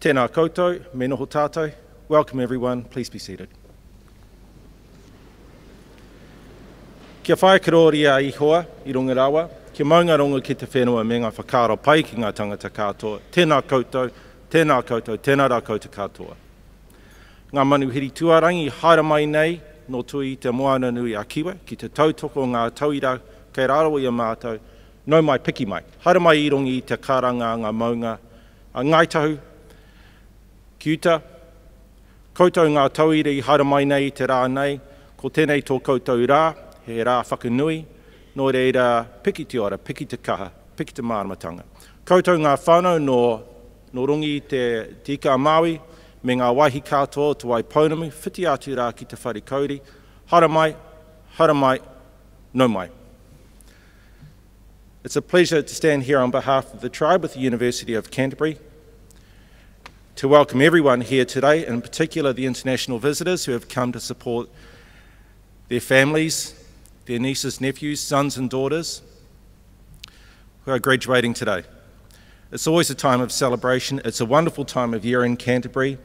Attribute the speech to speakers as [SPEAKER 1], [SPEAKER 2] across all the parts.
[SPEAKER 1] Tēnā koutou, me noho tātou. Welcome everyone, please be seated. Kia whae karori a ihoa i Rongarawa, kia maungarongo ki te whenua me ngā whakaaro pai ki ngā tangata katoa. Tēnā koutou, tēnā koutou, tēnā rā koutou katoa. Ngā manuhiri tuarangi haere mai nei no tui te moana nui a Kiwa, ki te tautoko ngā tauira kei raro i a mātou, no mai piki mai. Haere mai i rongi i te karanga ngā maunga a Ngaitahu, ki uta, koutou ngā tauira i haere mai nei te rā nei, ko tēnei tō koutou rā, he rā whakanui, no reira piki te ora, piki te kaha, piki te māramatanga. Koutou ngā whānau no rongi te tika Māui, me ngā waihi katoa te wai pounamu, whiti atu rā ki te whare kauri, haere mai, no mai. It's a pleasure to stand here on behalf of the tribe with the University of Canterbury, to welcome everyone here today, in particular the international visitors who have come to support their families, their nieces, nephews, sons and daughters who are graduating today. It's always a time of celebration. It's a wonderful time of year in Canterbury.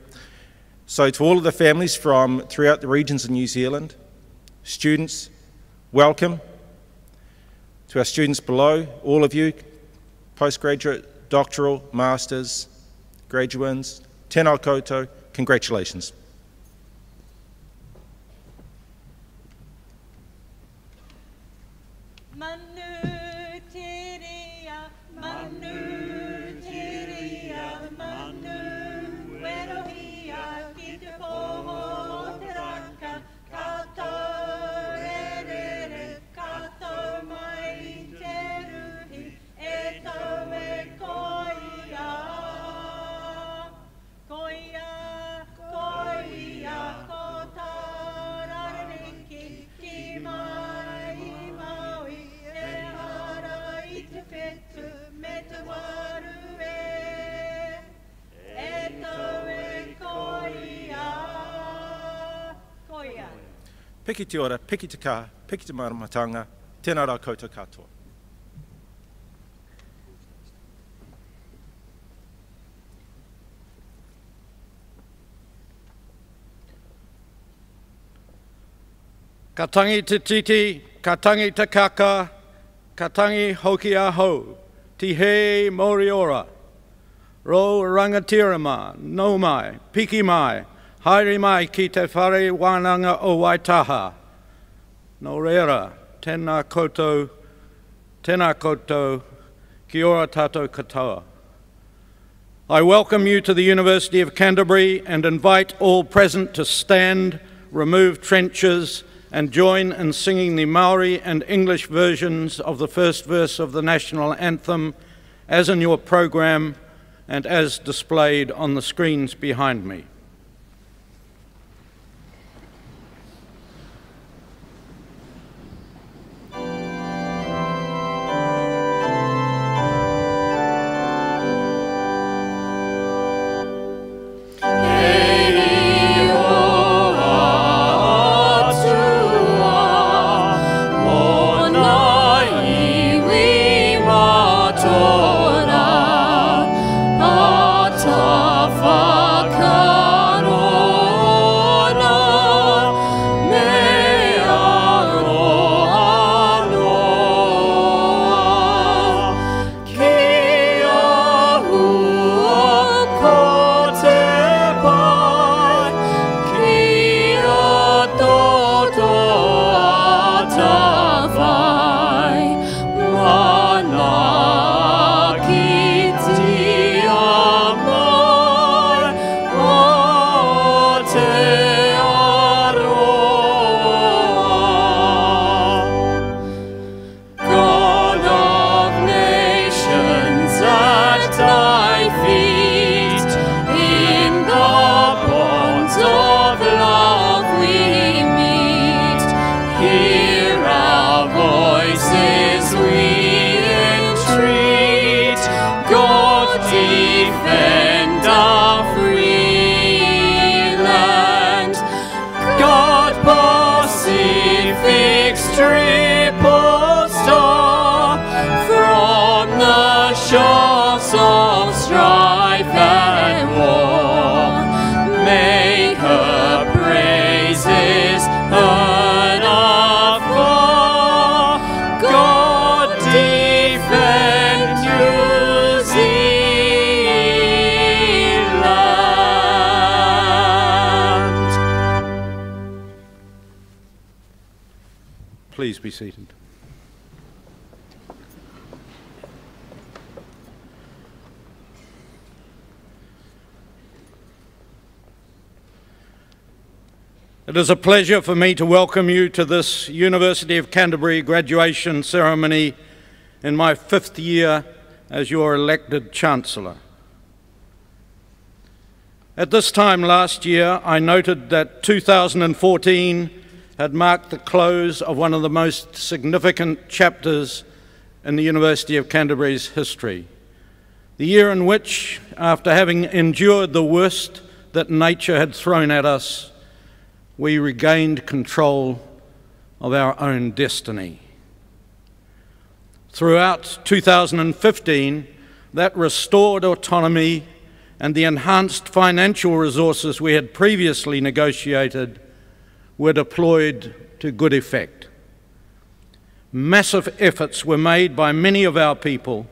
[SPEAKER 1] So to all of the families from throughout the regions of New Zealand, students, welcome. To our students below, all of you, postgraduate, doctoral, masters, graduands, tēnā koutou, congratulations. Piki te ora, piki te kaha, piki te māramatanga, tēnā rā koutou katoa.
[SPEAKER 2] Ka tangi te titi, ka tangi te kaka, ka tangi hoki a hou, ti he moriora, ro rangatirama, no mai, piki mai, haere mai ki te whare wānanga o Waitaha. Nō reira, tēnā koutou, ki ora tātou katoa. I welcome you to the University of Canterbury and invite all present to stand, remove trenches, and join in singing the Maori and English versions of the first verse of the national anthem, as in your program and as displayed on the screens behind me.
[SPEAKER 3] Whaka of strife and war. Make her praises heard afar. God defend New Zealand.
[SPEAKER 2] Please be seated. It is a pleasure for me to welcome you to this University of Canterbury graduation ceremony in my 5th year as your elected Chancellor. At this time last year, I noted that 2014 had marked the close of one of the most significant chapters in the University of Canterbury's history. The year in which, after having endured the worst that nature had thrown at us, we regained control of our own destiny. Throughout 2015, that restored autonomy and the enhanced financial resources we had previously negotiated were deployed to good effect. Massive efforts were made by many of our people,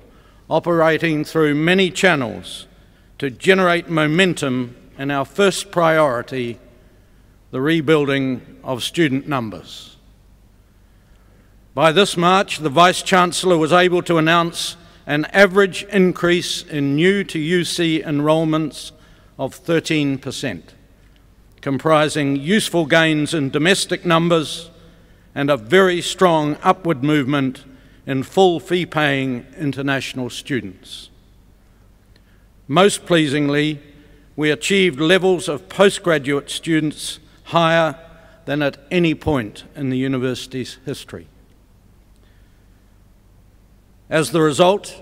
[SPEAKER 2] operating through many channels, to generate momentum in our first priority, the rebuilding of student numbers. By this March, the Vice-Chancellor was able to announce an average increase in new to UC enrolments of 13%, comprising useful gains in domestic numbers and a very strong upward movement in full fee-paying international students. Most pleasingly, we achieved levels of postgraduate students higher than at any point in the university's history. As the result,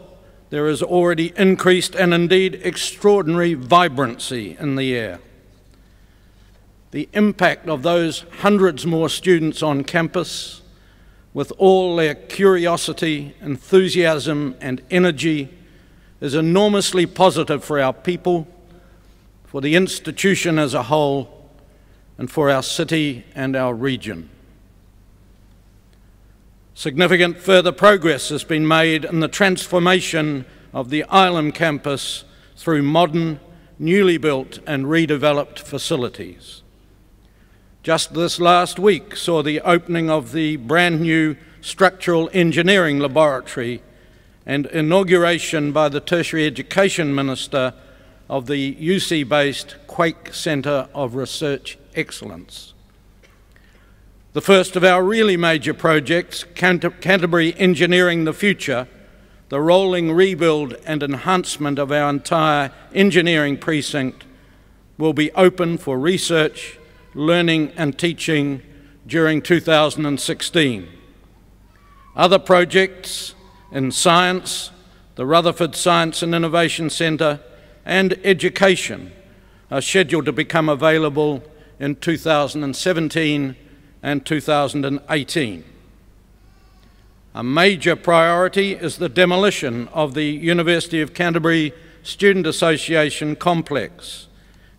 [SPEAKER 2] there is already increased and indeed extraordinary vibrancy in the air. The impact of those hundreds more students on campus, with all their curiosity, enthusiasm, and energy, is enormously positive for our people, for the institution as a whole, and for our city and our region. Significant further progress has been made in the transformation of the Ilam campus through modern, newly built and redeveloped facilities. Just this last week saw the opening of the brand new structural engineering laboratory and inauguration by the Tertiary Education Minister of the UC-based Quake Centre of Research Excellence. The first of our really major projects, Canterbury Engineering the Future, the rolling rebuild and enhancement of our entire engineering precinct, will be open for research, learning and teaching during 2016. Other projects in science, the Rutherford Science and Innovation Centre, and education are scheduled to become available in 2017 and 2018. A major priority is the demolition of the University of Canterbury Student Association complex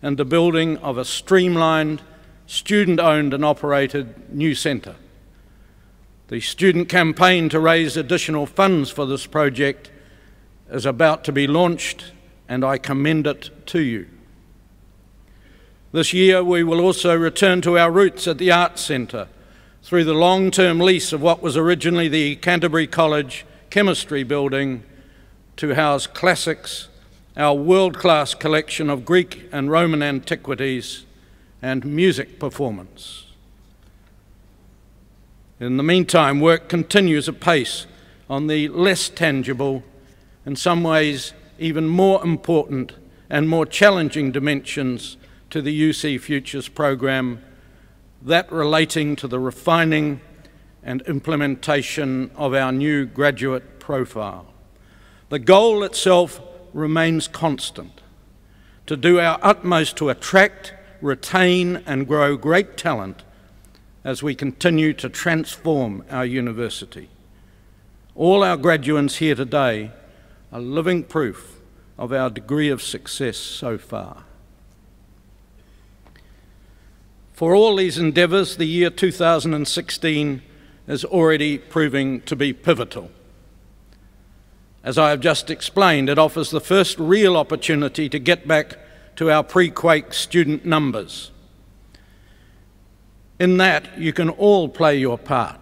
[SPEAKER 2] and the building of a streamlined, student-owned and operated new centre. The student campaign to raise additional funds for this project is about to be launched, and I commend it to you. This year we will also return to our roots at the Arts Centre through the long-term lease of what was originally the Canterbury College Chemistry Building to house classics, our world-class collection of Greek and Roman antiquities, and music performance. In the meantime, work continues apace on the less tangible, in some ways even more important and more challenging dimensions to the UC Futures program, that relating to the refining and implementation of our new graduate profile. The goal itself remains constant: to do our utmost to attract, retain and grow great talent as we continue to transform our university. All our graduates here today are living proof of our degree of success so far. For all these endeavours, the year 2016 is already proving to be pivotal. As I have just explained, it offers the first real opportunity to get back to our pre-quake student numbers. In that, you can all play your part.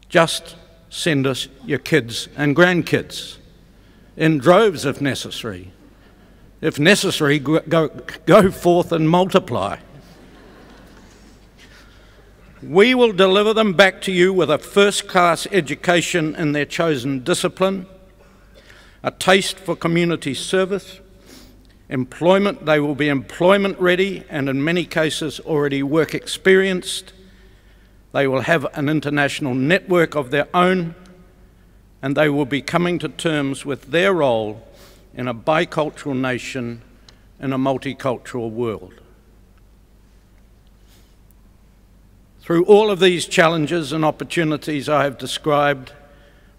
[SPEAKER 2] Just send us your kids and grandkids, in droves if necessary. If necessary, go forth and multiply. We will deliver them back to you with a first-class education in their chosen discipline, a taste for community service, employment. They will be employment ready and in many cases already work experienced. They will have an international network of their own, and they will be coming to terms with their role in a bicultural nation in a multicultural world. Through all of these challenges and opportunities I have described,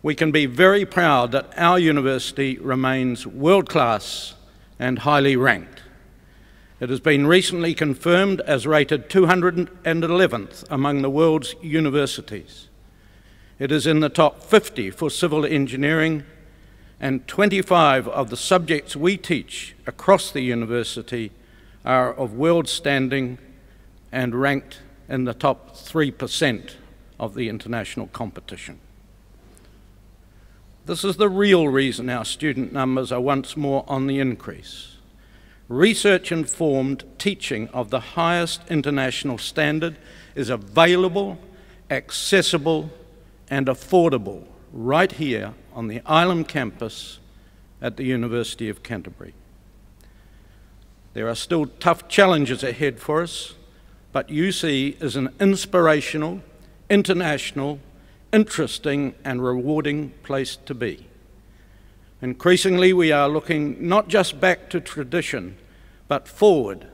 [SPEAKER 2] we can be very proud that our university remains world-class and highly ranked. It has been recently confirmed as rated 211th among the world's universities. It is in the top 50 for civil engineering, and 25 of the subjects we teach across the university are of world standing and ranked in the top 3% of the international competition. This is the real reason our student numbers are once more on the increase. Research-informed teaching of the highest international standard is available, accessible, and affordable right here on the Ilam campus at the University of Canterbury. There are still tough challenges ahead for us, but UC is an inspirational, international, interesting and rewarding place to be. Increasingly, we are looking not just back to tradition, but forward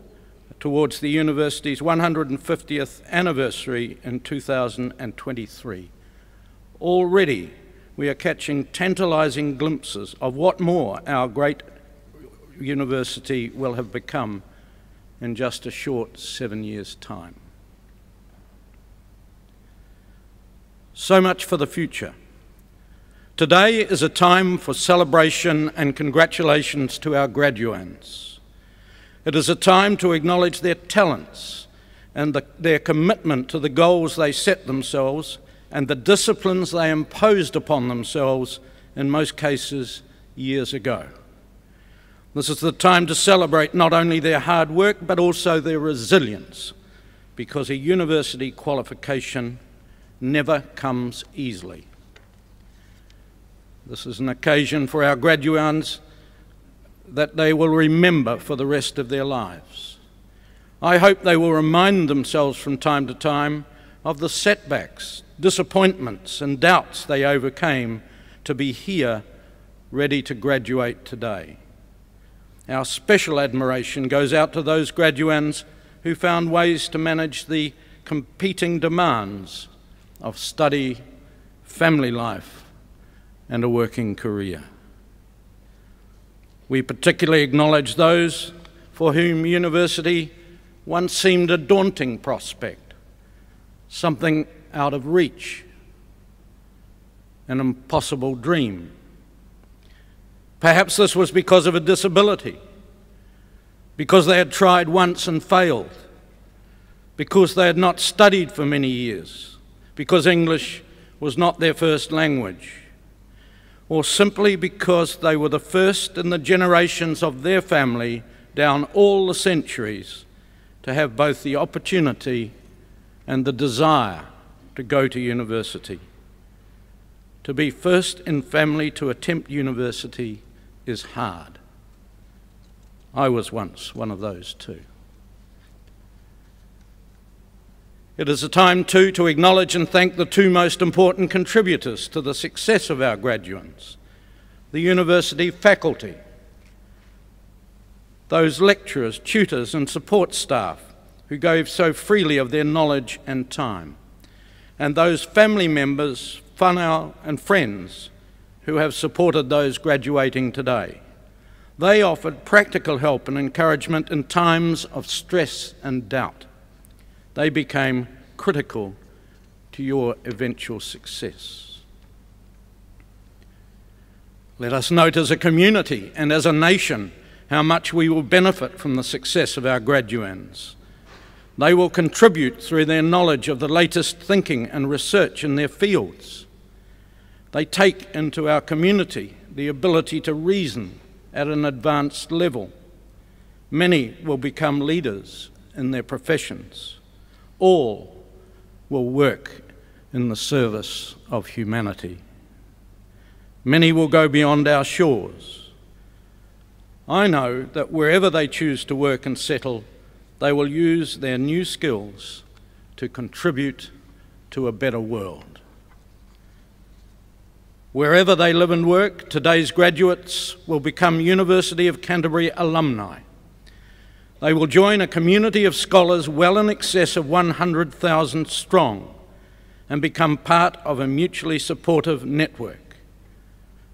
[SPEAKER 2] towards the university's 150th anniversary in 2023. Already, we are catching tantalising glimpses of what more our great university will have become in just a short 7 years' time. So much for the future. Today is a time for celebration and congratulations to our graduands. It is a time to acknowledge their talents and their commitment to the goals they set themselves and the disciplines they imposed upon themselves, in most cases, years ago. This is the time to celebrate not only their hard work, but also their resilience, because a university qualification never comes easily. This is an occasion for our graduands that they will remember for the rest of their lives. I hope they will remind themselves from time to time of the setbacks, disappointments, and doubts they overcame to be here, ready to graduate today. Our special admiration goes out to those graduands who found ways to manage the competing demands of study, family life, and a working career. We particularly acknowledge those for whom university once seemed a daunting prospect, something out of reach, an impossible dream. Perhaps this was because of a disability, because they had tried once and failed, because they had not studied for many years, because English was not their first language, or simply because they were the first in the generations of their family down all the centuries to have both the opportunity and the desire to go to university. To be first in family to attempt university is hard. I was once one of those too. It is a time too to acknowledge and thank the two most important contributors to the success of our graduates, the university faculty, those lecturers, tutors and support staff who gave so freely of their knowledge and time, and those family members, whānau and friends who have supported those graduating today. They offered practical help and encouragement in times of stress and doubt. They became critical to your eventual success. Let us note as a community and as a nation how much we will benefit from the success of our graduands. They will contribute through their knowledge of the latest thinking and research in their fields. They take into our community the ability to reason at an advanced level. Many will become leaders in their professions. All will work in the service of humanity. Many will go beyond our shores. I know that wherever they choose to work and settle, they will use their new skills to contribute to a better world. Wherever they live and work, today's graduates will become University of Canterbury alumni. They will join a community of scholars well in excess of 100,000 strong and become part of a mutually supportive network.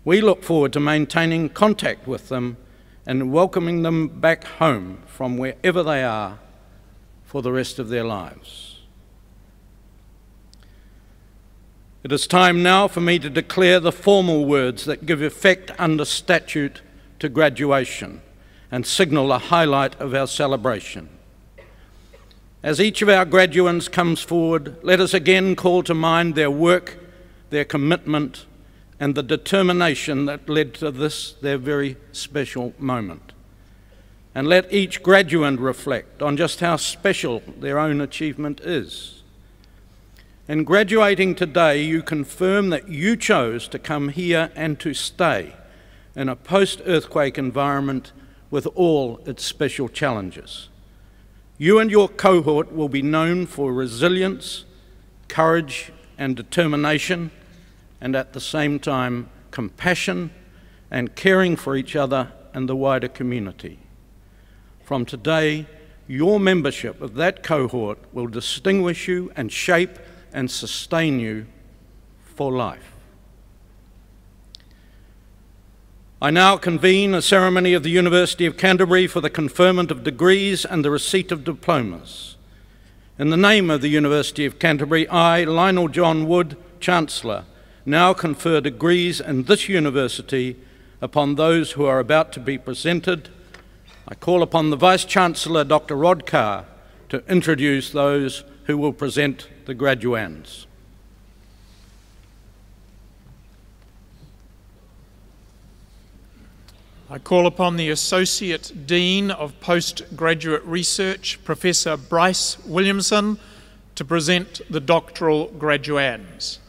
[SPEAKER 2] We look forward to maintaining contact with them and welcoming them back home from wherever they are for the rest of their lives. It is time now for me to declare the formal words that give effect under statute to graduation and signal a highlight of our celebration. As each of our graduands comes forward, let us again call to mind their work, their commitment, and the determination that led to this, their very special moment. And let each graduand reflect on just how special their own achievement is. In graduating today, you confirm that you chose to come here and to stay in a post-earthquake environment with all its special challenges. You and your cohort will be known for resilience, courage, and determination, and at the same time, compassion and caring for each other and the wider community. From today, your membership of that cohort will distinguish you and shape and sustain you for life. I now convene a ceremony of the University of Canterbury for the conferment of degrees and the receipt of diplomas. In the name of the University of Canterbury, I, Lionel John Wood, Chancellor, now confer degrees in this university upon those who are about to be presented. I call upon the Vice-Chancellor, Dr. Rod Carr, to introduce those who will present the graduands.
[SPEAKER 4] I call upon the Associate Dean of Postgraduate Research, Professor Bryce Williamson, to present the doctoral graduands.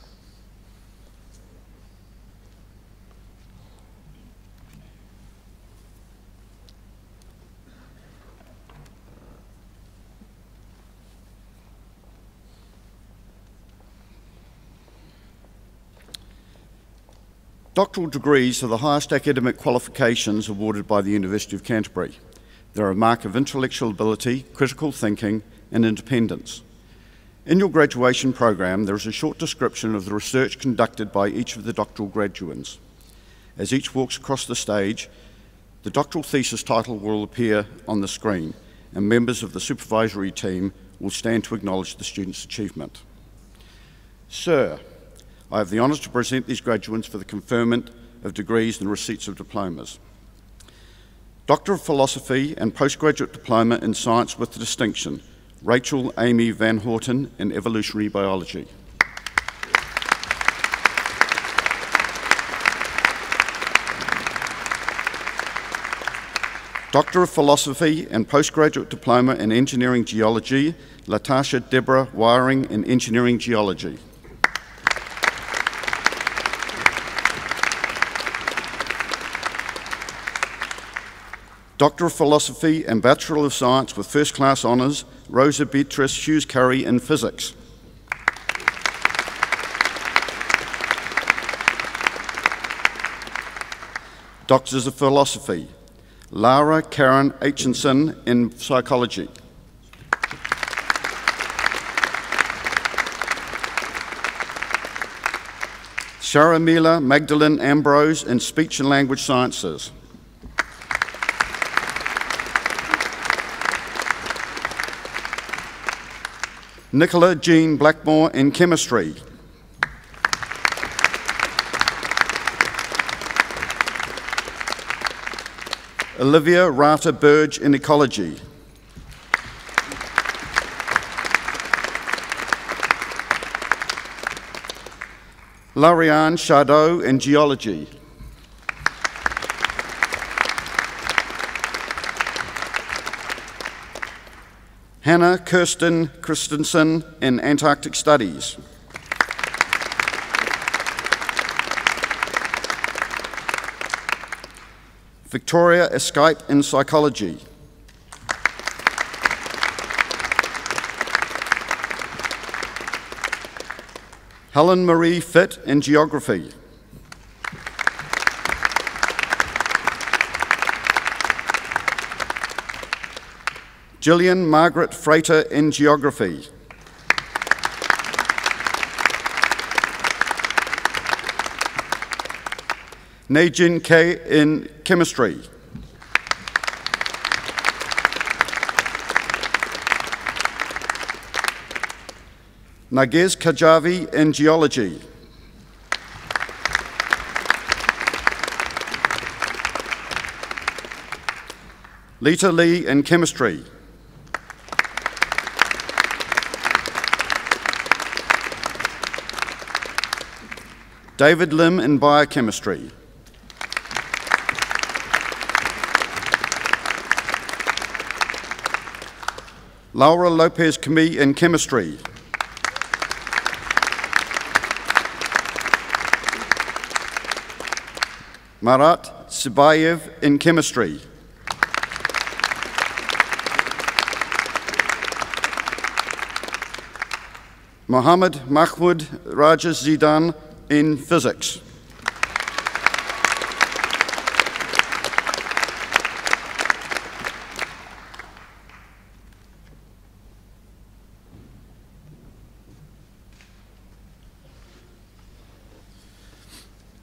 [SPEAKER 5] Doctoral degrees are the highest academic qualifications awarded by the University of Canterbury. They're a mark of intellectual ability, critical thinking, and independence. In your graduation program, there is a short description of the research conducted by each of the doctoral graduands. As each walks across the stage, the doctoral thesis title will appear on the screen, and members of the supervisory team will stand to acknowledge the student's achievement. Sir, I have the honour to present these graduands for the conferment of degrees and receipts of diplomas. Doctor of Philosophy and Postgraduate Diploma in Science with distinction, Rachel Amy Van Horten in Evolutionary Biology. Doctor of Philosophy and Postgraduate Diploma in Engineering Geology, Latasha Deborah Wiring in Engineering Geology. Doctor of Philosophy and Bachelor of Science with First Class Honours, Rosa Beatrice Hughes Curry in Physics. Doctors of Philosophy, Lara Karen Aitchinson in Psychology. Sharamila Magdalene Ambrose in Speech and Language Sciences. Nicola Jean Blackmore in chemistry. Olivia Rata Burge in ecology. Larianne Chardot in geology. Hannah Kirsten Christensen in Antarctic Studies. Victoria Escape in psychology. Helen Marie Fitt in geography. Gillian Margaret Frater in geography. Najin K in chemistry. Nargiz Kajavi in geology. Lita Lee in chemistry. David Lim in biochemistry. Laura Lopez Camille in chemistry. Marat Sibayev in chemistry. Mohammed Mahmoud Raja Zidan in physics.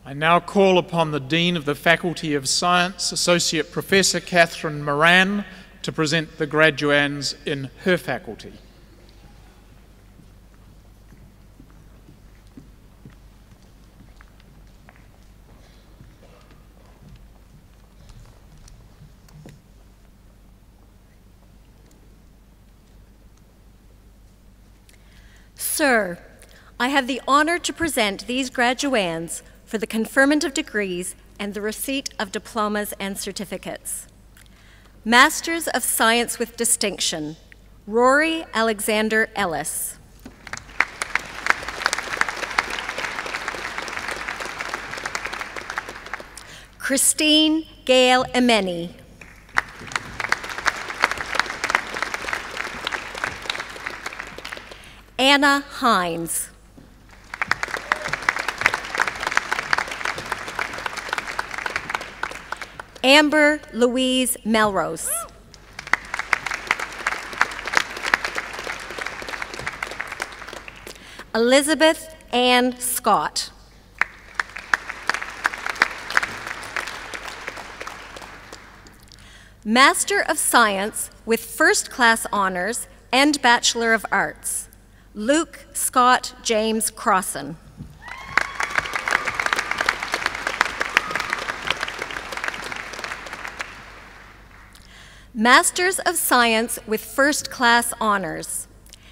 [SPEAKER 4] I now call upon the Dean of the Faculty of Science, Associate Professor Catherine Moran, to present the graduands in her faculty.
[SPEAKER 6] Sir, I have the honor to present these graduands for the conferment of degrees and the receipt of diplomas and certificates. Masters of Science with Distinction, Rory Alexander Ellis. Christine Gail Emeni. Anna Hines. Amber Louise Melrose. Elizabeth Ann Scott. Master of Science with First Class Honors and Bachelor of Arts, Luke Scott James Crossan. Masters of Science with First Class Honors,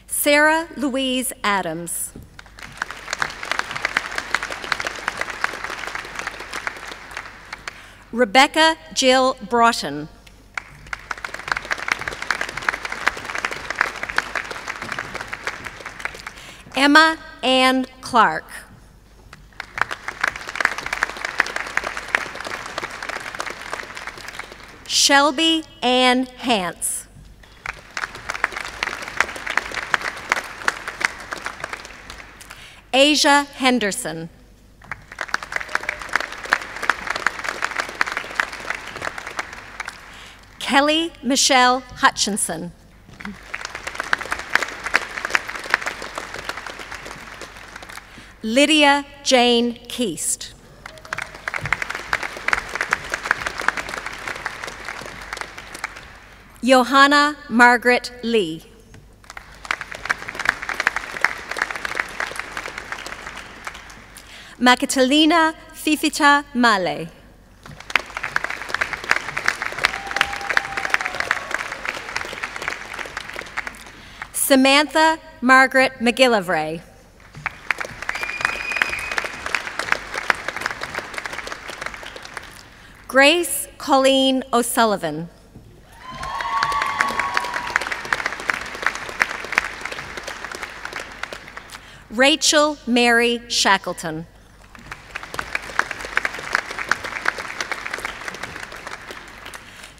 [SPEAKER 6] Sarah Louise Adams. Rebecca Jill Broughton. Emma Ann Clark. Shelby Ann Hance. Asia Henderson. Kelly Michelle Hutchinson. Lydia Jane Keast. Johanna Margaret Lee. Makatalina Fifita Male. Samantha Margaret McGillivray. Grace Colleen O'Sullivan. Rachel Mary Shackleton.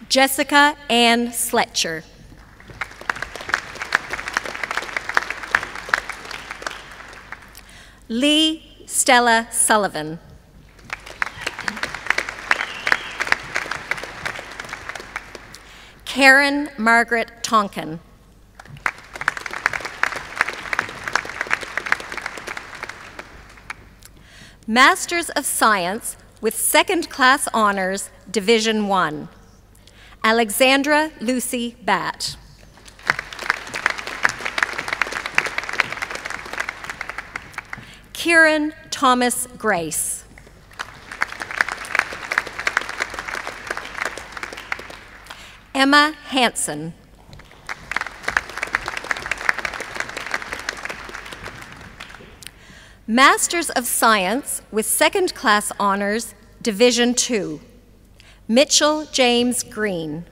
[SPEAKER 6] Jessica Ann Sletcher. Lee Stella Sullivan. Karen Margaret Tonkin. Masters of Science with Second Class Honors, Division 1. Alexandra Lucy Batt. Kieran Thomas Grace. Emma Hansen. Masters of Science with Second Class Honors, Division 2. Mitchell James Green.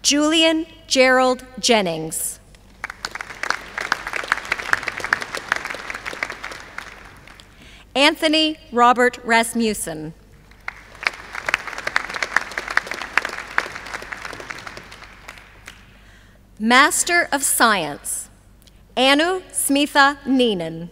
[SPEAKER 6] Julian Gerald Jennings. Anthony Robert Rasmussen. Master of Science, Anu Smitha Neenan.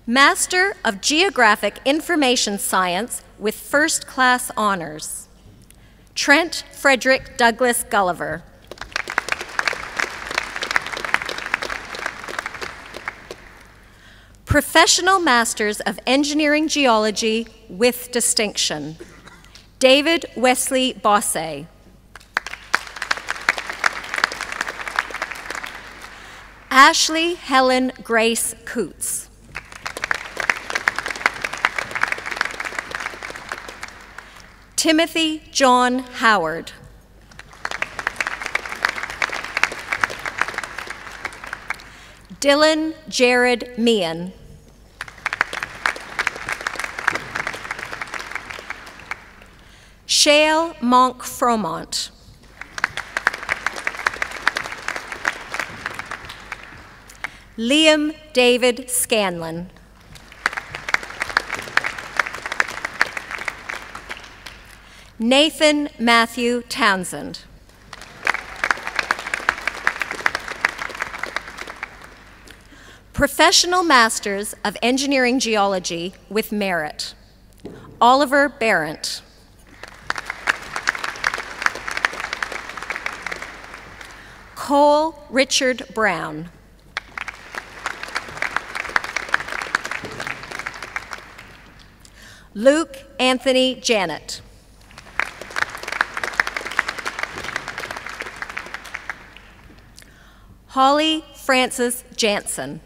[SPEAKER 6] Master of Geographic Information Science with First Class Honors, Trent Frederick Douglas Gulliver. Professional Masters of Engineering Geology with distinction, David Wesley Bosse. Ashley Helen Grace Coots. Timothy John Howard. Dylan Jared Meehan. Shale Monk Fromont. Liam David Scanlon. Nathan Matthew Townsend. Professional Masters of Engineering Geology with merit, Oliver Barrett. Cole Richard Brown. Luke Anthony Janet. Holly Frances Jansen.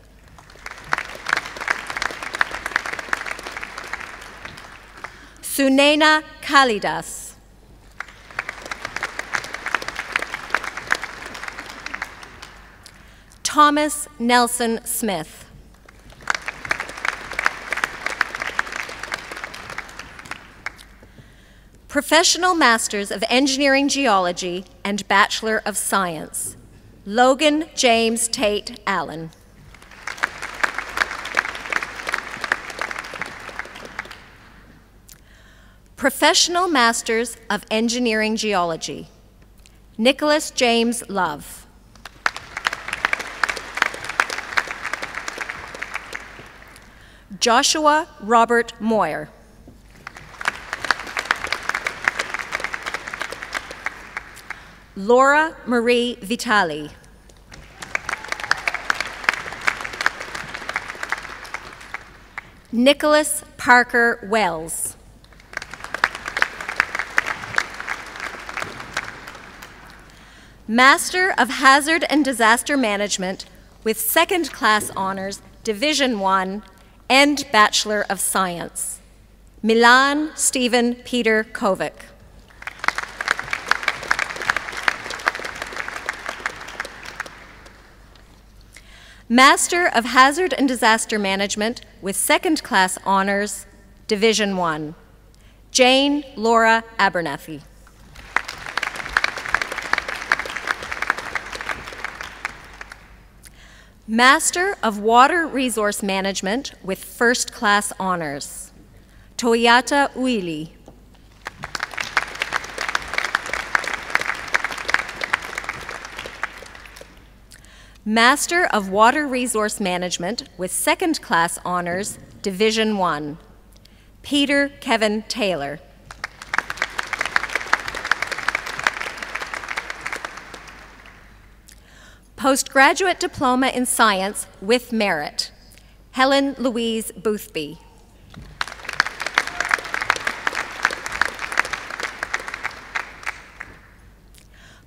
[SPEAKER 6] Sunena Kalidas. Thomas Nelson Smith. Professional Masters of Engineering Geology and Bachelor of Science, Logan James Tate Allen. Professional Masters of Engineering Geology, Nicholas James Love. Joshua Robert Moyer. Laura Marie Vitali. Nicholas Parker Wells. Master of Hazard and Disaster Management with second-class honors, Division I, and Bachelor of Science, Milan Stephen Peter Kovic. Master of Hazard and Disaster Management with second-class honors, Division I, Jane Laura Abernathy. Master of Water Resource Management with first-class honors, Toyata Uili. Master of Water Resource Management with second-class honors, Division I, Peter Kevin Taylor. Postgraduate Diploma in Science with Merit, Helen Louise Boothby.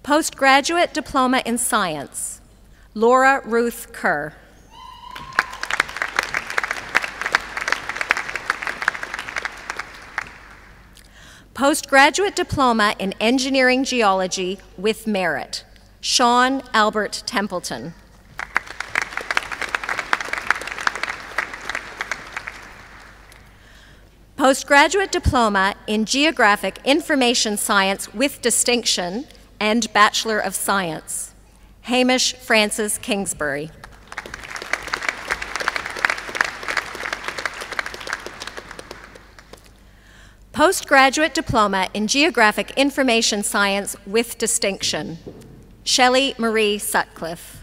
[SPEAKER 6] Postgraduate Diploma in Science, Laura Ruth Kerr. Postgraduate Diploma in Engineering Geology with Merit, Sean Albert Templeton. Postgraduate Diploma in Geographic Information Science with Distinction and Bachelor of Science, Hamish Francis Kingsbury. Postgraduate Diploma in Geographic Information Science with Distinction, Shelley Marie Sutcliffe.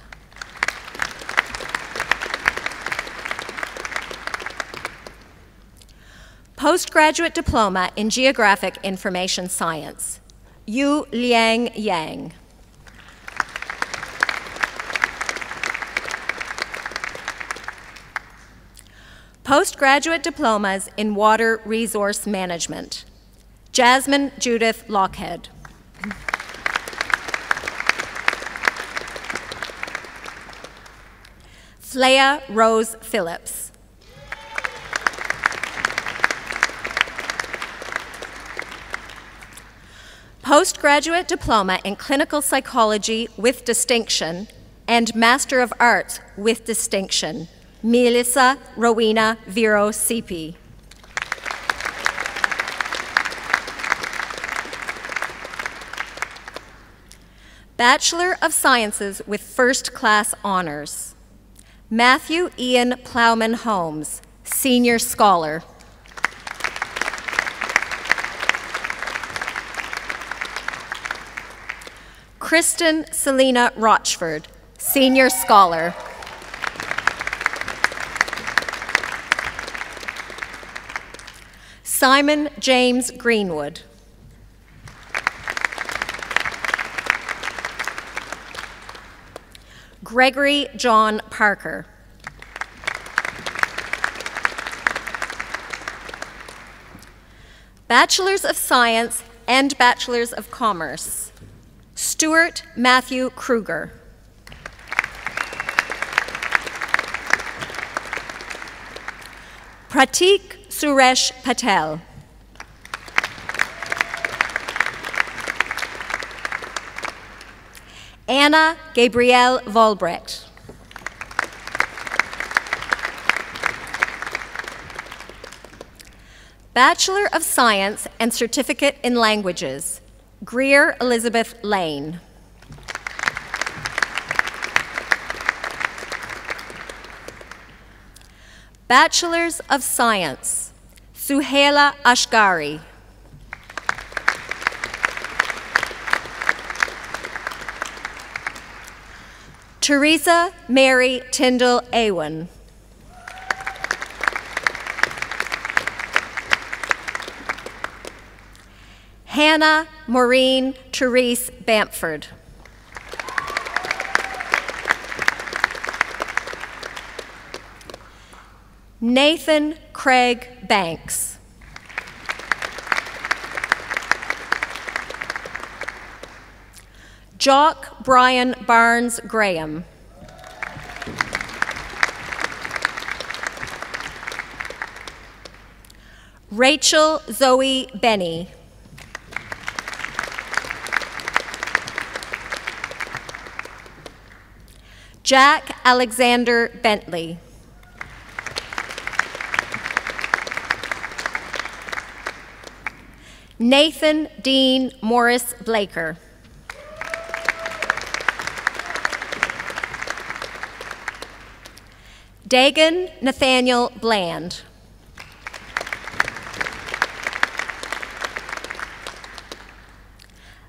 [SPEAKER 6] Postgraduate Diploma in Geographic Information Science, Yu Liang Yang. Postgraduate Diplomas in Water Resource Management, Jasmine Judith Lockhead. Flea Rose Phillips. Postgraduate Diploma in Clinical Psychology with Distinction and Master of Arts with Distinction, Melissa Rowena Vero Sipi. Bachelor of Sciences with first-class honors, Matthew Ian Plowman Holmes, Senior Scholar. Kristen Selena Rochford, Senior Scholar. Simon James Greenwood. Gregory John Parker. Bachelors of Science and Bachelors of Commerce, Stuart Matthew Kruger. Pratik Suresh Patel. Anna Gabrielle Volbrecht. Bachelor of Science and Certificate in Languages, Greer Elizabeth Lane. Bachelors of Science, Suhaila Ashgari. Teresa Mary Tyndall Awen. Hannah Maureen Therese Bamford. Nathan Craig Banks. Jock Brian Barnes Graham. Rachel Zoe Benny. Jack Alexander Bentley. Nathan Dean Morris Blaker. Dagan Nathaniel Bland.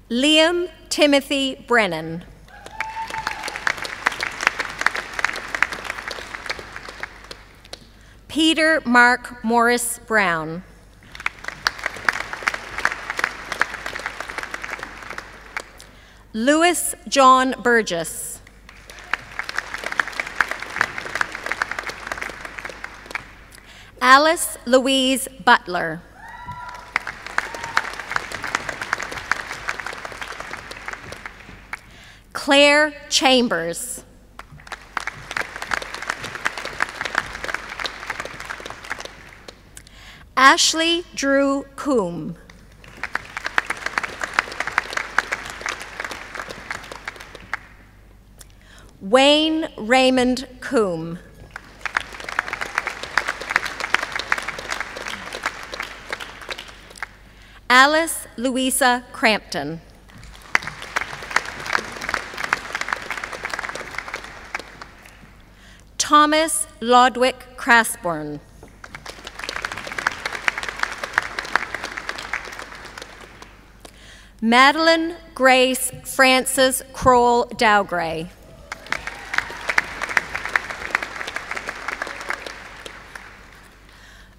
[SPEAKER 6] Liam Timothy Brennan. Peter Mark Morris Brown. Louis John Burgess. Alice Louise Butler. Claire Chambers. Ashley Drew Coombe. Wayne Raymond Coombe. Alice Louisa Crampton. Thomas Lodwick Crasburn. Madeline Grace Frances Kroll Dowgray.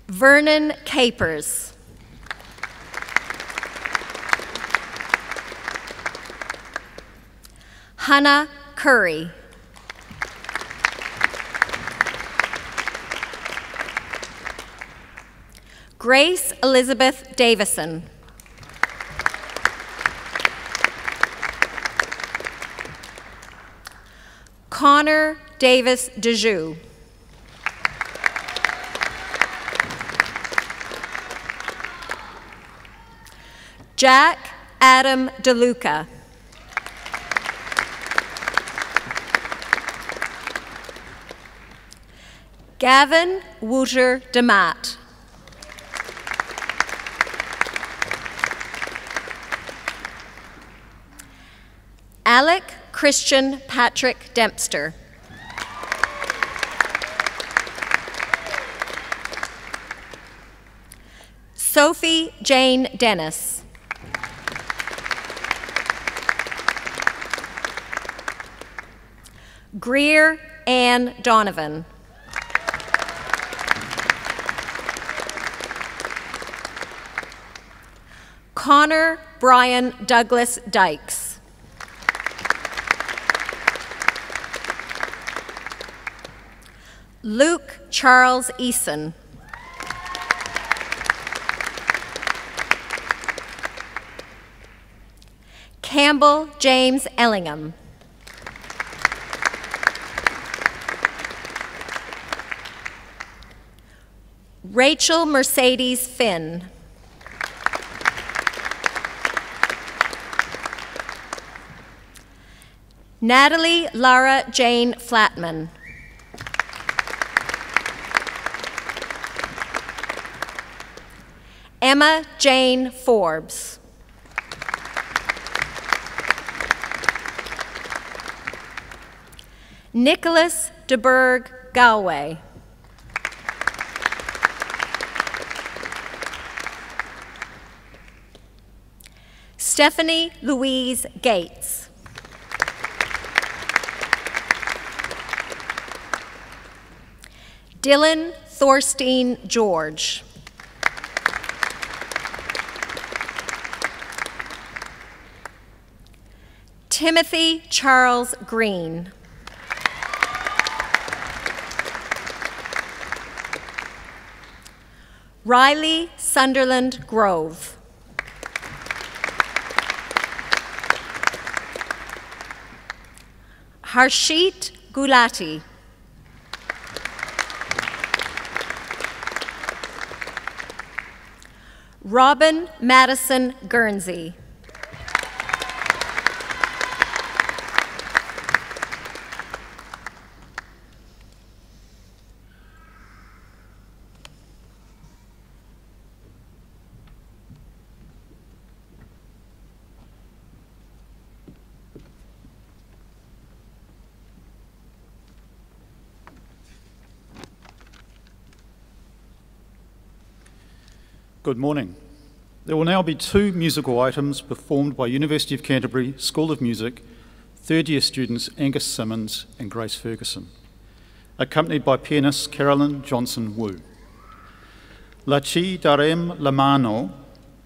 [SPEAKER 6] Vernon Capers. Hannah Curry. Grace Elizabeth Davison. Connor Davis DeJoux. Jack Adam DeLuca. Gavin Wouter DeMatt. Alec Christian Patrick Dempster. Sophie Jane Dennis. Greer Ann Donovan. Connor Brian Douglas Dykes. Luke Charles Eason. Campbell James Ellingham. Rachel Mercedes Finn. Natalie Lara Jane Flatman. Emma Jane Forbes. Nicholas DeBerg Galway. Stephanie Louise Gates. Dylan Thorstein George. Timothy Charles Green. Riley Sunderland Grove. Harshit Gulati. Robin Madison Guernsey.
[SPEAKER 7] Good morning. There will now be 2 musical items performed by University of Canterbury School of Music third year students Angus Simmons and Grace Ferguson, accompanied by pianist Carolyn Johnson Wu. La Ci Darem la Mano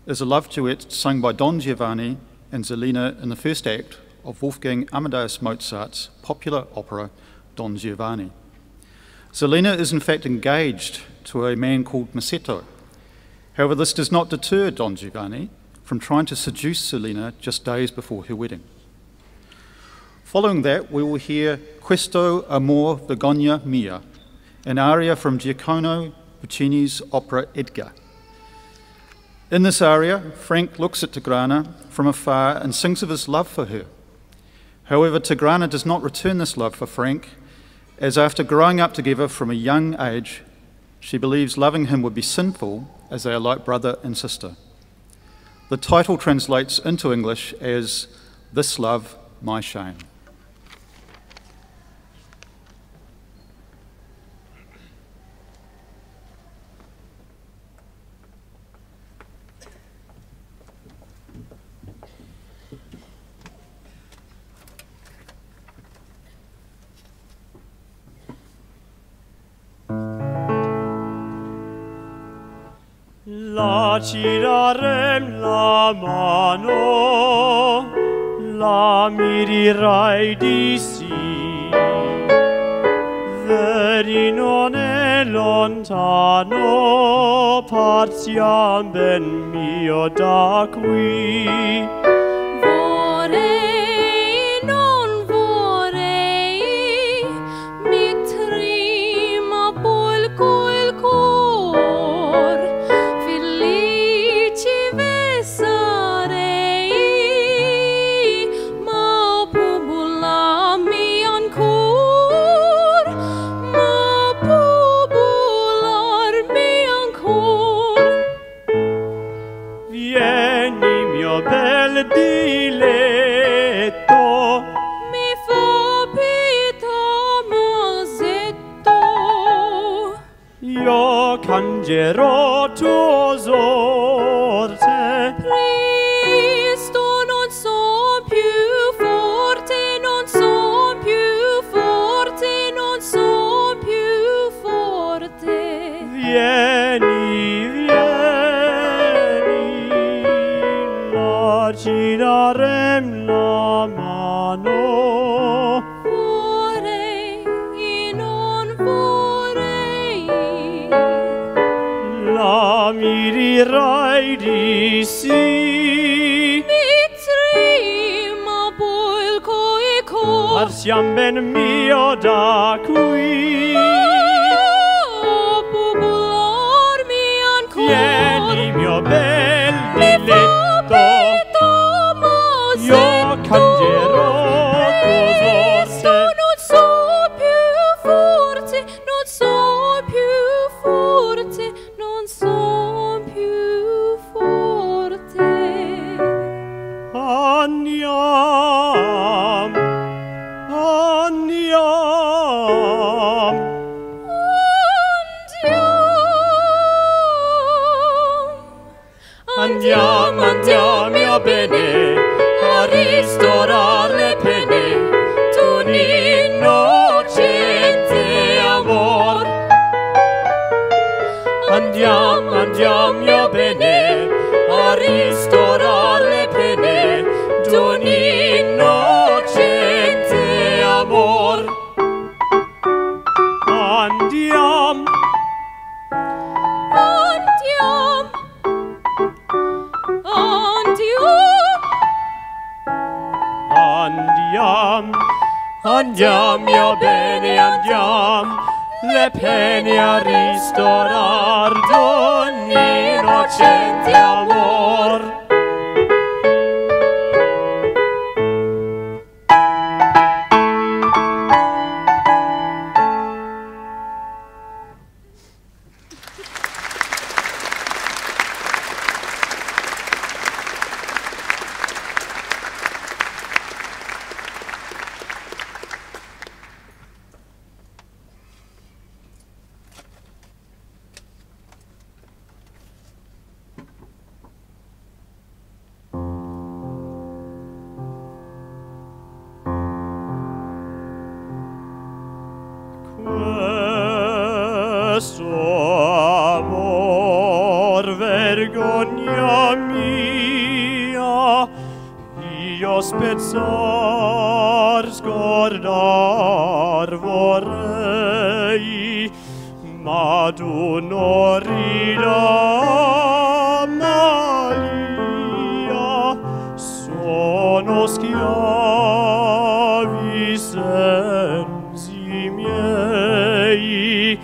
[SPEAKER 7] is a love duet sung by Don Giovanni and Zelina in the first act of Wolfgang Amadeus Mozart's popular opera Don Giovanni. Zelina is in fact engaged to a man called Masetto. However, this does not deter Don Giovanni from trying to seduce Zelina just days before her wedding. Following that, we will hear Questo Amor Vergogna Mia, an aria from Giacomo Puccini's opera Edgar. In this aria, Frank looks at Tigrana from afar and sings of his love for her. However, Tigrana does not return this love for Frank, as after growing up together from a young age, she believes loving him would be sinful as they are like brother and sister. The title translates into English as This Love, My Shame.
[SPEAKER 3] La ci darem la mano, la mi dirai di sì. Vedi non è lontano, partiam ben mio da qui.
[SPEAKER 8] Vorrei, non vorrei, mi trema polco il cor, felice vesarei, ma pobolami ancor, ma pobolarmi ancor.
[SPEAKER 3] Vieni mio bel diletto,
[SPEAKER 8] Mi fa pietà Masetto,
[SPEAKER 3] io cangerò tua sorte.
[SPEAKER 8] presto non so più forte, non so più forte, non so più forte.
[SPEAKER 3] Vieni, vieni, la ci darem la mano.
[SPEAKER 8] Vorrei, non vorrei,
[SPEAKER 3] La mi dirai di sì.
[SPEAKER 8] mi trema polco e cor.
[SPEAKER 3] Partiam ben mio da qui.
[SPEAKER 8] Popolarmi ancor.
[SPEAKER 3] Vieni mio bel
[SPEAKER 8] Mi fa
[SPEAKER 3] diletto,
[SPEAKER 8] pietà Masetto,
[SPEAKER 3] io cangerò tua
[SPEAKER 8] presto
[SPEAKER 3] sorte.
[SPEAKER 8] non so più forte, non so più forte, non so più forte.
[SPEAKER 3] Andiam, andiam.
[SPEAKER 8] Andiamo,
[SPEAKER 3] Andiamo, andiamo, mio bene, a ristorar le pene d'un innocente amor. Andiamo, andiamo, mio bene, a ristorar le pene d'un innocente amor. Andiam, mio bene, andiam, le pene a ristorar d'un innocente amor.
[SPEAKER 9] Questo amor, vergogna mia, io spezzar, scordar vorrei, ma tu non rida, Maria, sono schiavi sensi miei,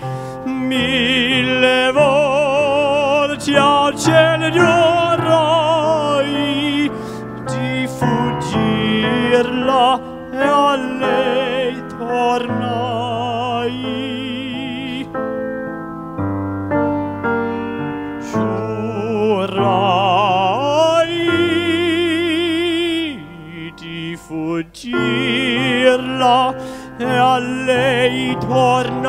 [SPEAKER 9] mille volte al cielo giurai di fuggirla e a lei tornai. Giurai di fuggirla e a lei tornai.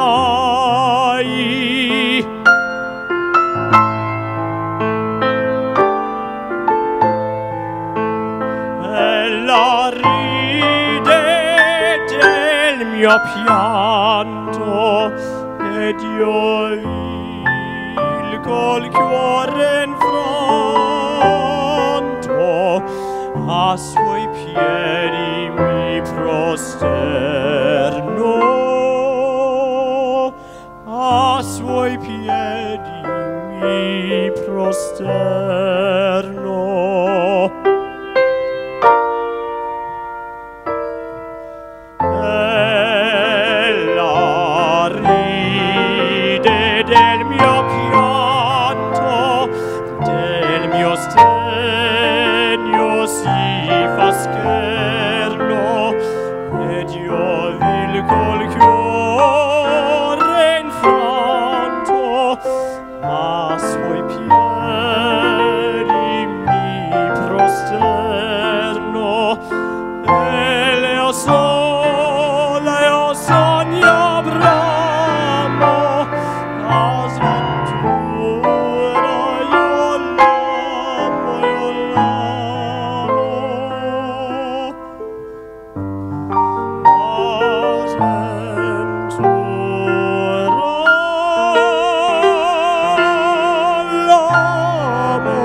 [SPEAKER 9] Ella ride del mio pianto ed io il col cuore infranto a suoi piedi mi prosterno, a suoi piedi mi prosterno. Ella ride del mio pianto, del mio stegno si fa scherno, ed io vil col cuore infranto a suoi piedi mi prosterno. E le sola io sogno bramo, la sventura io l'amo, io l'amo. La sventura l'amo, l'amo.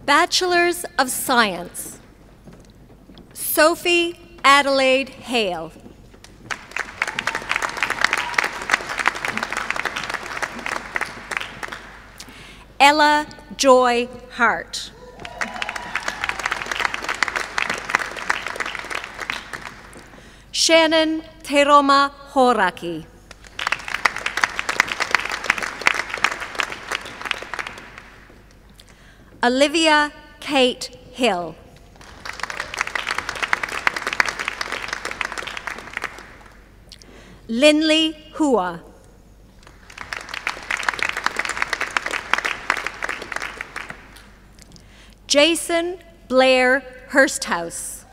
[SPEAKER 6] Bachelors of Science, Sophie Adelaide Hale. Ella Joy Hart. Shannon Teroma Horaki. Olivia Kate Hill. Linley Hua. Jason Blair Hursthouse.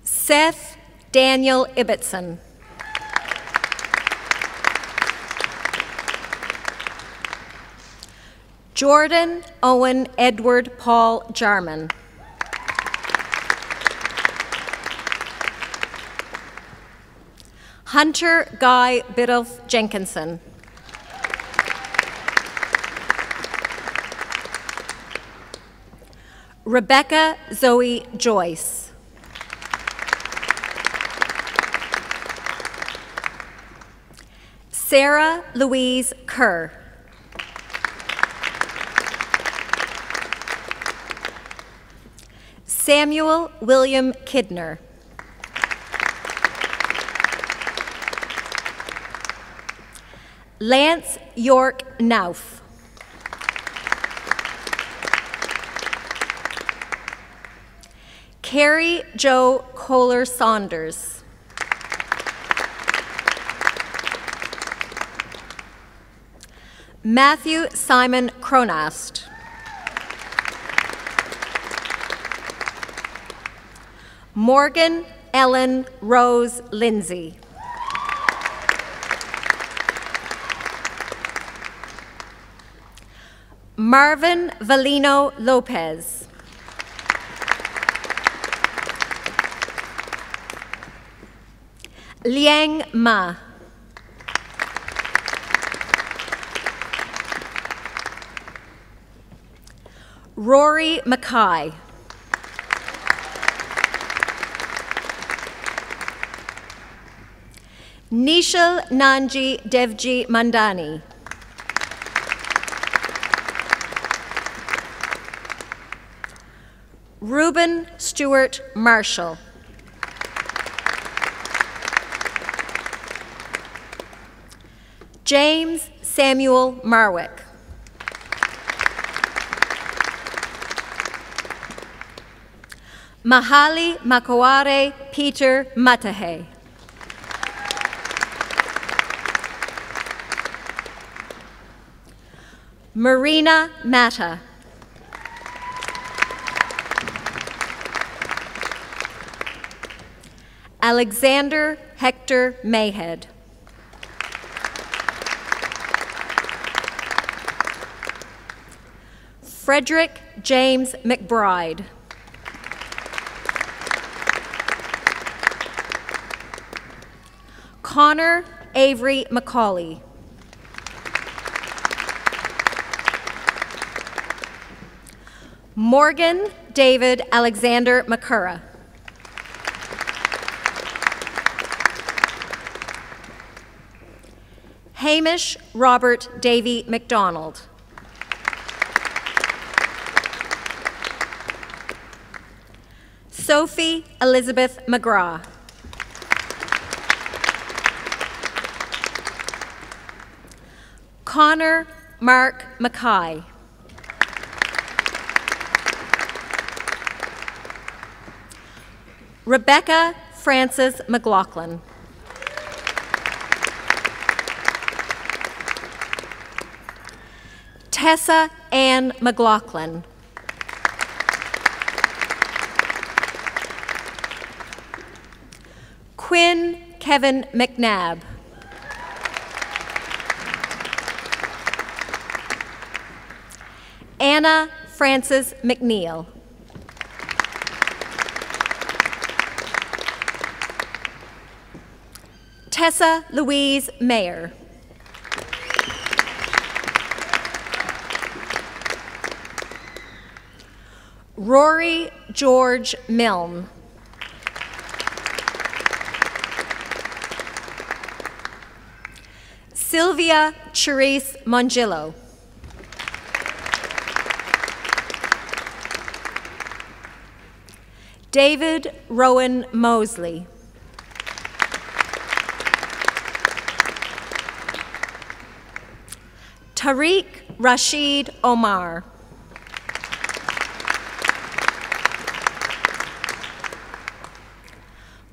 [SPEAKER 6] Seth Daniel Ibbotson. Jordan Owen Edward Paul Jarman. Hunter Guy Biddulph Jenkinson. Rebecca Zoe Joyce. Sarah Louise Kerr. Samuel William Kidner. Lance York Nauf. Carrie Jo Kohler Saunders. Matthew Simon Cronast. Morgan Ellen Rose Lindsay. Marvin Valino Lopez. Liang Ma. Rory Mackay. Nishal Nanji Devji Mandani. Reuben Stewart Marshall. James Samuel Marwick. Mahali Makaware Peter Matahe. Marina Matta. Alexander Hector Mayhead. Frederick James McBride. Connor Avery McCauley. Morgan David Alexander McCurra. Hamish Robert Davy McDonald. Sophie Elizabeth McGrath. Connor Mark Mackay. Rebecca Frances McLaughlin. Tessa Ann McLaughlin. Quinn Kevin McNabb. Anna Frances McNeil. Tessa Louise Mayer. Rory George Milne. Sylvia Charisse Mongillo. David Rowan Mosley. Tariq Rashid Omar.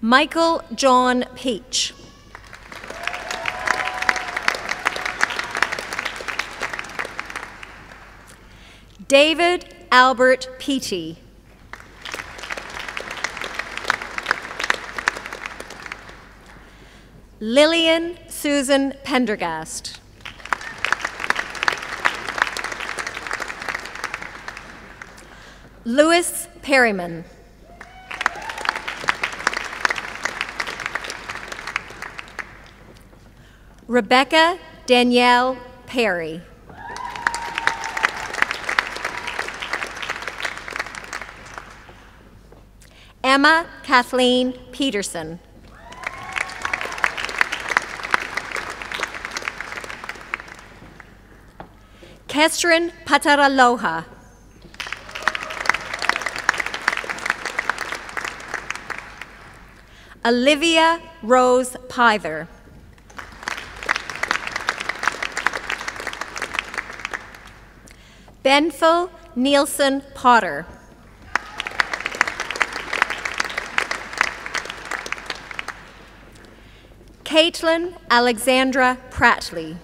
[SPEAKER 6] Michael John Peach. David Albert Peaty. Lillian Susan Pendergast. Louis Perryman. Rebecca Danielle Perry. Emma Kathleen Peterson. Kestrin Pataraloha. Olivia Rose Pyther. Benfil Nielsen Potter. Caitlin Alexandra Prattley.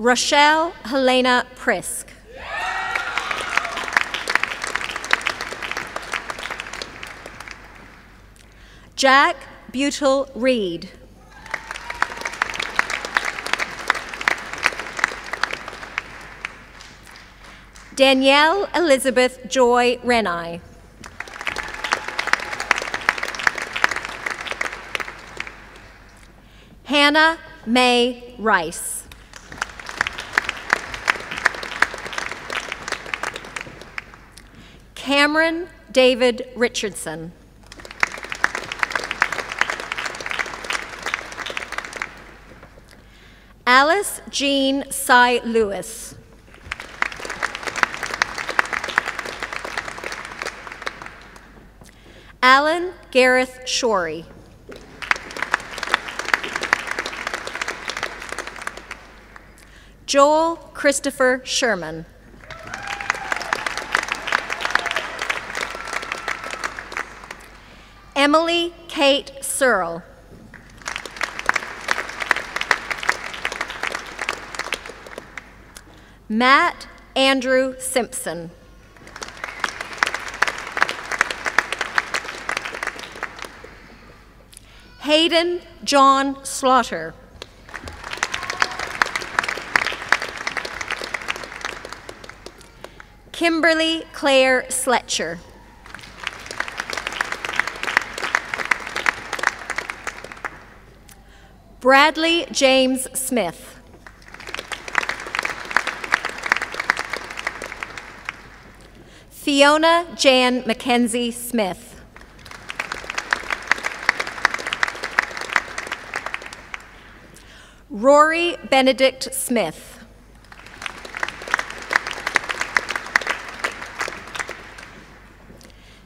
[SPEAKER 6] Rochelle Helena Prisk. Jack Butel Reed. Danielle Elizabeth Joy Renai. Hannah Mae Rice. Cameron David Richardson. Alice Jean Cy Lewis. Alan Gareth Shorey. Joel Christopher Sherman. Emily Kate Searle. Matt Andrew Simpson. Hayden John Slaughter. Kimberly Claire Sletcher. Bradley James Smith. Fiona Jan Mackenzie Smith. Rory Benedict Smith.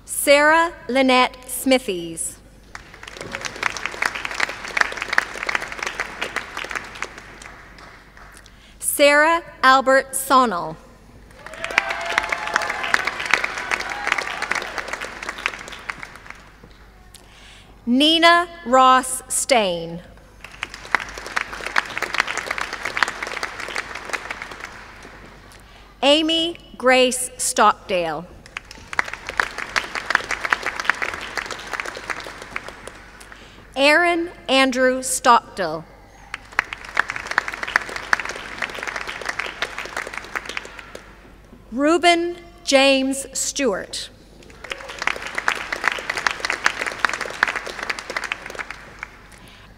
[SPEAKER 6] Sarah Lynette Smithies. Sarah Albert Sonnell. Nina Ross Stain. Amy Grace Stockdale. Aaron Andrew Stockdale. Reuben James Stewart.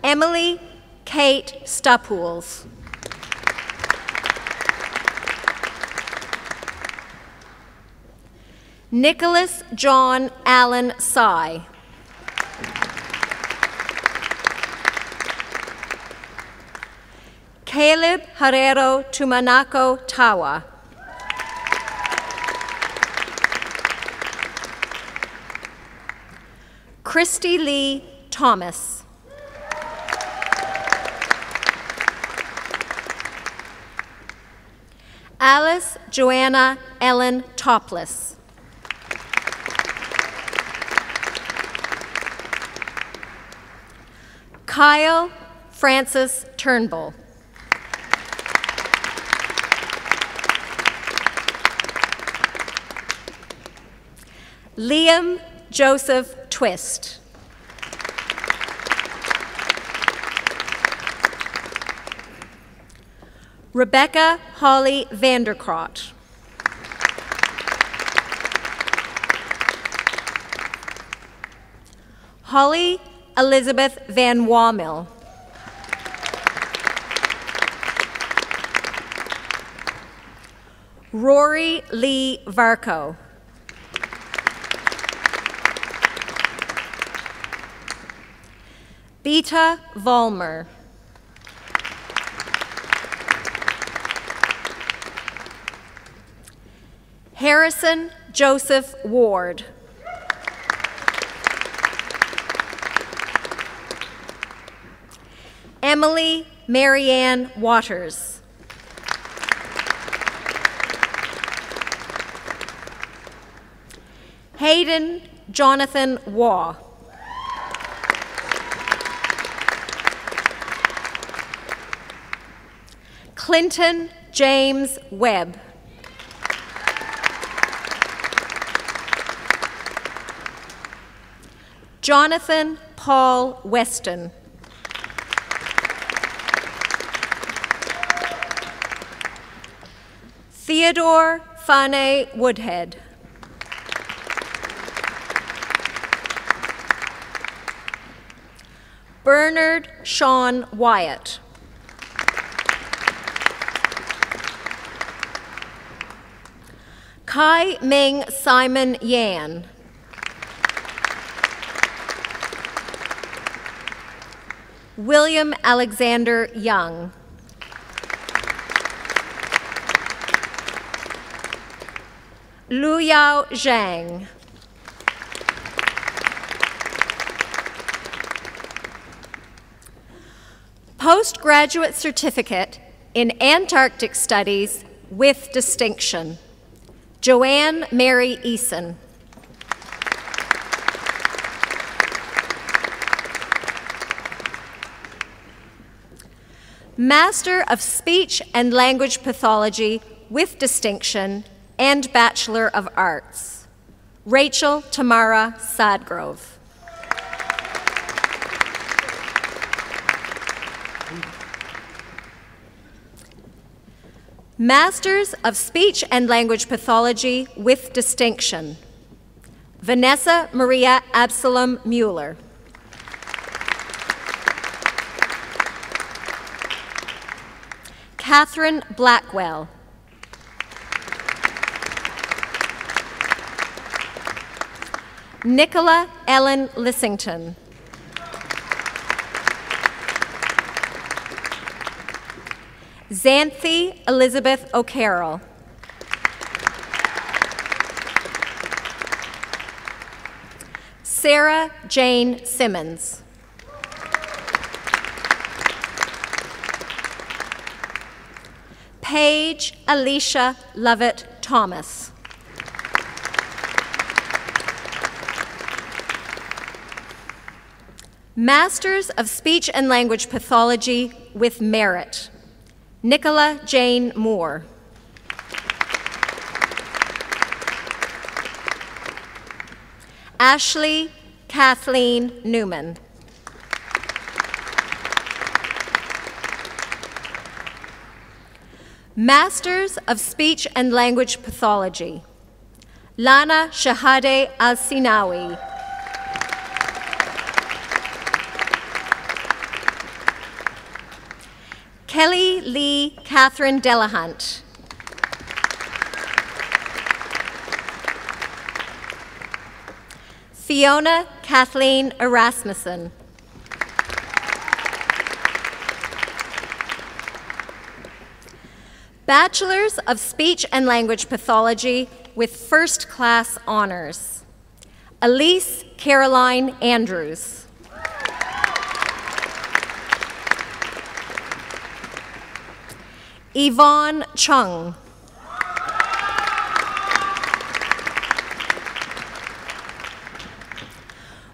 [SPEAKER 6] Emily Kate Stapools. Nicholas John Allen Sy. Caleb Herrero Tumanako Tawa. Christy Lee Thomas. Alice Joanna Ellen Topless. Kyle Francis Turnbull. Liam Joseph Twist. Rebecca Holly Vanderkrot. Holly Elizabeth Van Wamil. Rory Lee Varco. Beta Vollmer. Harrison Joseph Ward. Emily Marianne Waters. Hayden Jonathan Waugh. Clinton James Webb. Jonathan Paul Weston. Theodore Fane Woodhead. Bernard Sean Wyatt. Kai Ming Simon Yan. William Alexander Young. Lu Yao Zhang. Postgraduate Certificate in Antarctic Studies with distinction. Joanne Mary Eason. Master of Speech and Language Pathology with distinction and Bachelor of Arts. Rachel Tamara Sadgrove. Masters of Speech and Language Pathology with distinction. Vanessa Maria Absalom Mueller. Catherine Blackwell. Nicola Ellen Lissington. Xanthi Elizabeth O'Carroll. Sarah Jane Simmons. Paige Alicia Lovett Thomas. Masters of Speech and Language Pathology with merit. Nicola Jane Moore. Ashley Kathleen Newman. Masters of Speech and Language Pathology. Lana Shahade Al-Sinawi. Kelly Lee Catherine Delahunt. Fiona Kathleen Erasmussen. Bachelors of Speech and Language Pathology with first-class honors. Elise Caroline Andrews. Yvonne Chung.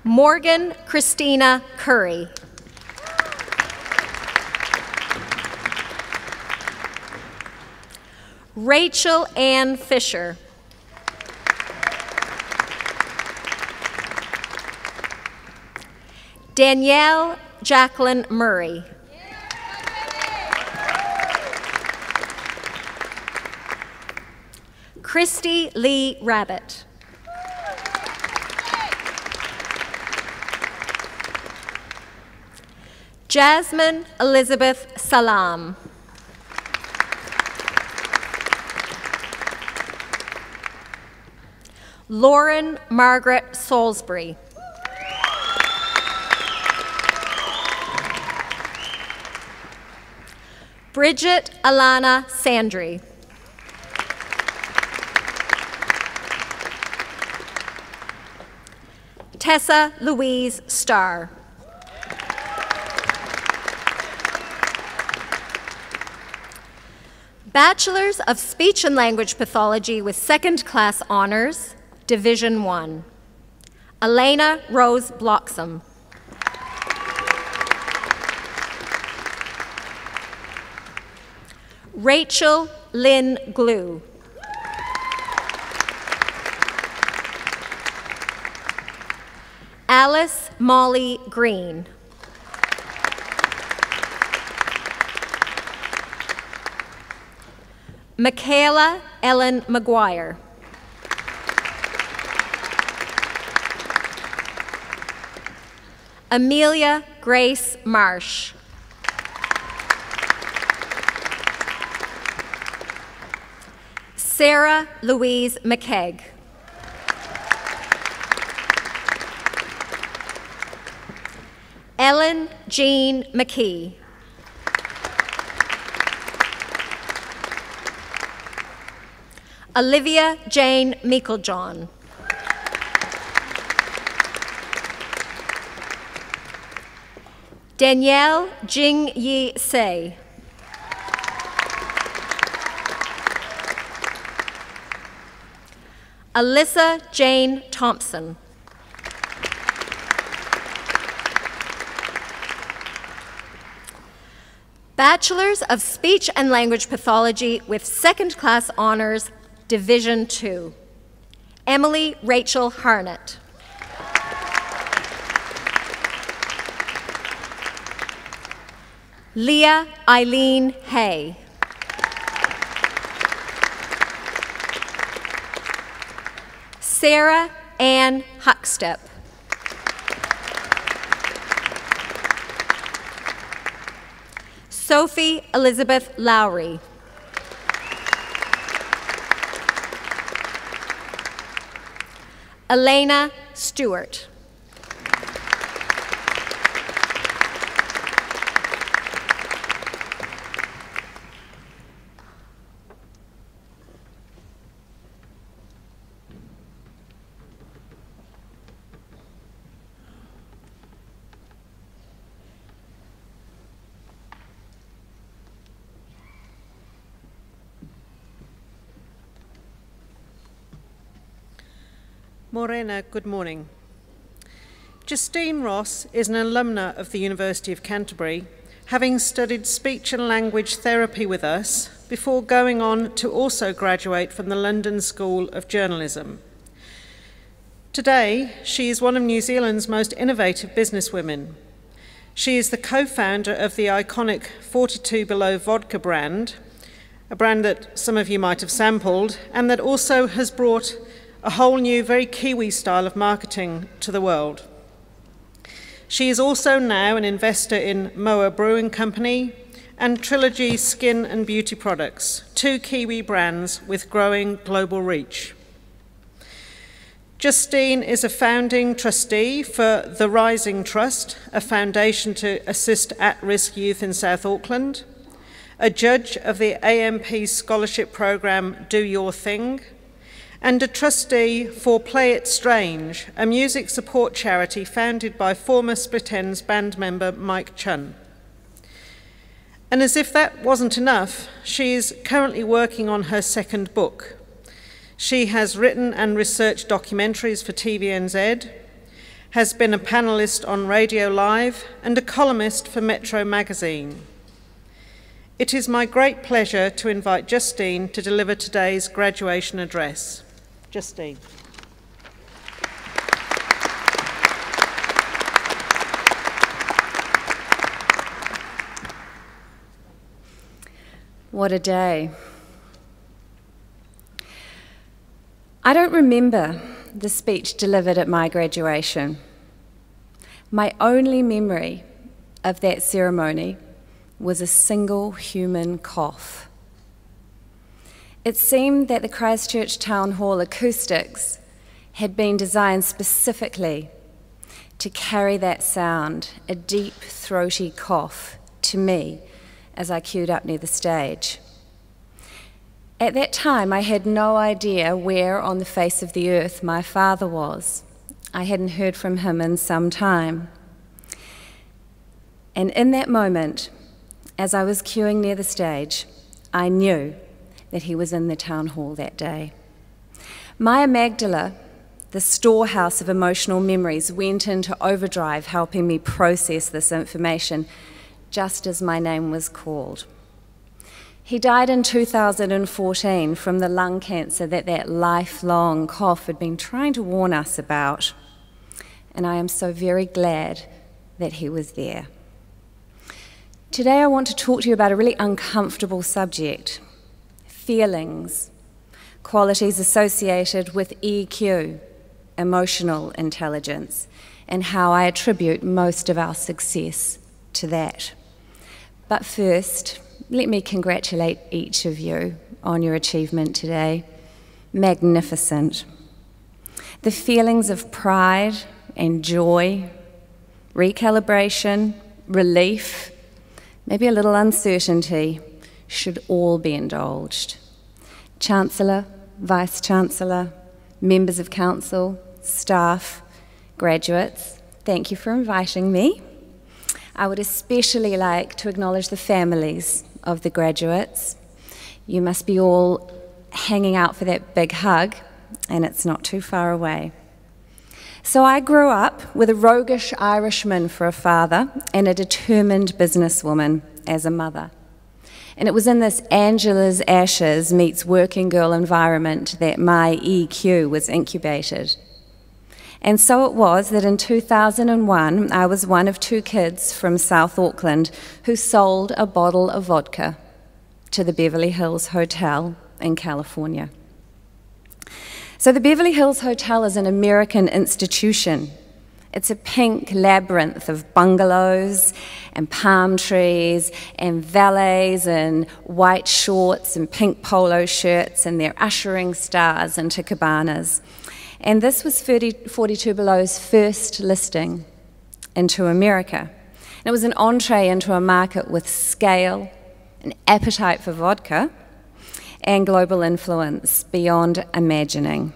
[SPEAKER 6] Morgan Christina Curry. Rachel Ann Fisher. Danielle Jacqueline Murray. Christy Lee Rabbit. Jasmine Elizabeth Salam. Lauren Margaret Salisbury. Bridget Alana Sandry. Tessa Louise Starr. Bachelors of Speech and Language Pathology with second class honors, Division 1. Elena Rose Bloxham. Rachel Lynn Glue. Alice Molly Green. Michaela Ellen McGuire. Amelia Grace Marsh. Sarah Louise McKegg. Ellen Jean McKee. Olivia Jane Meiklejohn. Danielle Jing Yi Se. Alyssa Jane Thompson. Bachelors of Speech and Language Pathology with second class honors, Division 2. Emily Rachel Harnett. Leah Eileen Hay. Sarah Ann Huckstep. Sophie Elizabeth Lowry. Elena Stewart.
[SPEAKER 10] Morena, good morning. Justine Ross is an alumna of the University of Canterbury, having studied speech and language therapy with us before going on to also graduate from the London School of Journalism. Today, she is one of New Zealand's most innovative businesswomen. She is the co-founder of the iconic 42 Below vodka brand, a brand that some of you might have sampled, and that also has brought a whole new, very Kiwi style of marketing to the world. She is also now an investor in Moa Brewing Company and Trilogy Skin and Beauty Products, two Kiwi brands with growing global reach. Justine is a founding trustee for The Rising Trust, a foundation to assist at-risk youth in South Auckland, a judge of the AMP scholarship program Do Your Thing, and a trustee for Play It Strange, a music support charity founded by former Split Enz band member Mike Chun. And as if that wasn't enough, she is currently working on her second book. She has written and researched documentaries for TVNZ, has been a panellist on Radio Live, and a columnist for Metro magazine. It is my great pleasure to invite Justine to deliver today's graduation address. Justine.
[SPEAKER 11] What a day. I don't remember the speech delivered at my graduation. My only memory of that ceremony was a single human cough. It seemed that the Christchurch Town Hall acoustics had been designed specifically to carry that sound, a deep, throaty cough, to me as I queued up near the stage. At that time, I had no idea where on the face of the earth my father was. I hadn't heard from him in some time. And in that moment, as I was queuing near the stage, I knew that he was in the town hall that day. My amygdala, the storehouse of emotional memories, went into overdrive, helping me process this information just as my name was called. He died in 2014 from the lung cancer that lifelong cough had been trying to warn us about. And I am so very glad that he was there. Today I want to talk to you about a really uncomfortable subject: feelings, qualities associated with EQ, emotional intelligence, and how I attribute most of our success to that. But first, let me congratulate each of you on your achievement today. Magnificent. The feelings of pride and joy, recalibration, relief, maybe a little uncertainty, should all be indulged. Chancellor, Vice-Chancellor, members of council, staff, graduates, thank you for inviting me. I would especially like to acknowledge the families of the graduates. You must be all hanging out for that big hug, and it's not too far away. So I grew up with a roguish Irishman for a father and a determined businesswoman as a mother. And it was in this Angela's Ashes meets working girl environment that my EQ was incubated. And so it was that in 2001, I was one of two kids from South Auckland who sold a bottle of vodka to the Beverly Hills Hotel in California. So the Beverly Hills Hotel is an American institution. It's a pink labyrinth of bungalows and palm trees and valets in white shorts and pink polo shirts, and they're ushering stars into cabanas. And this was 42 Below's first listing into America. And it was an entree into a market with scale, an appetite for vodka, and global influence beyond imagining.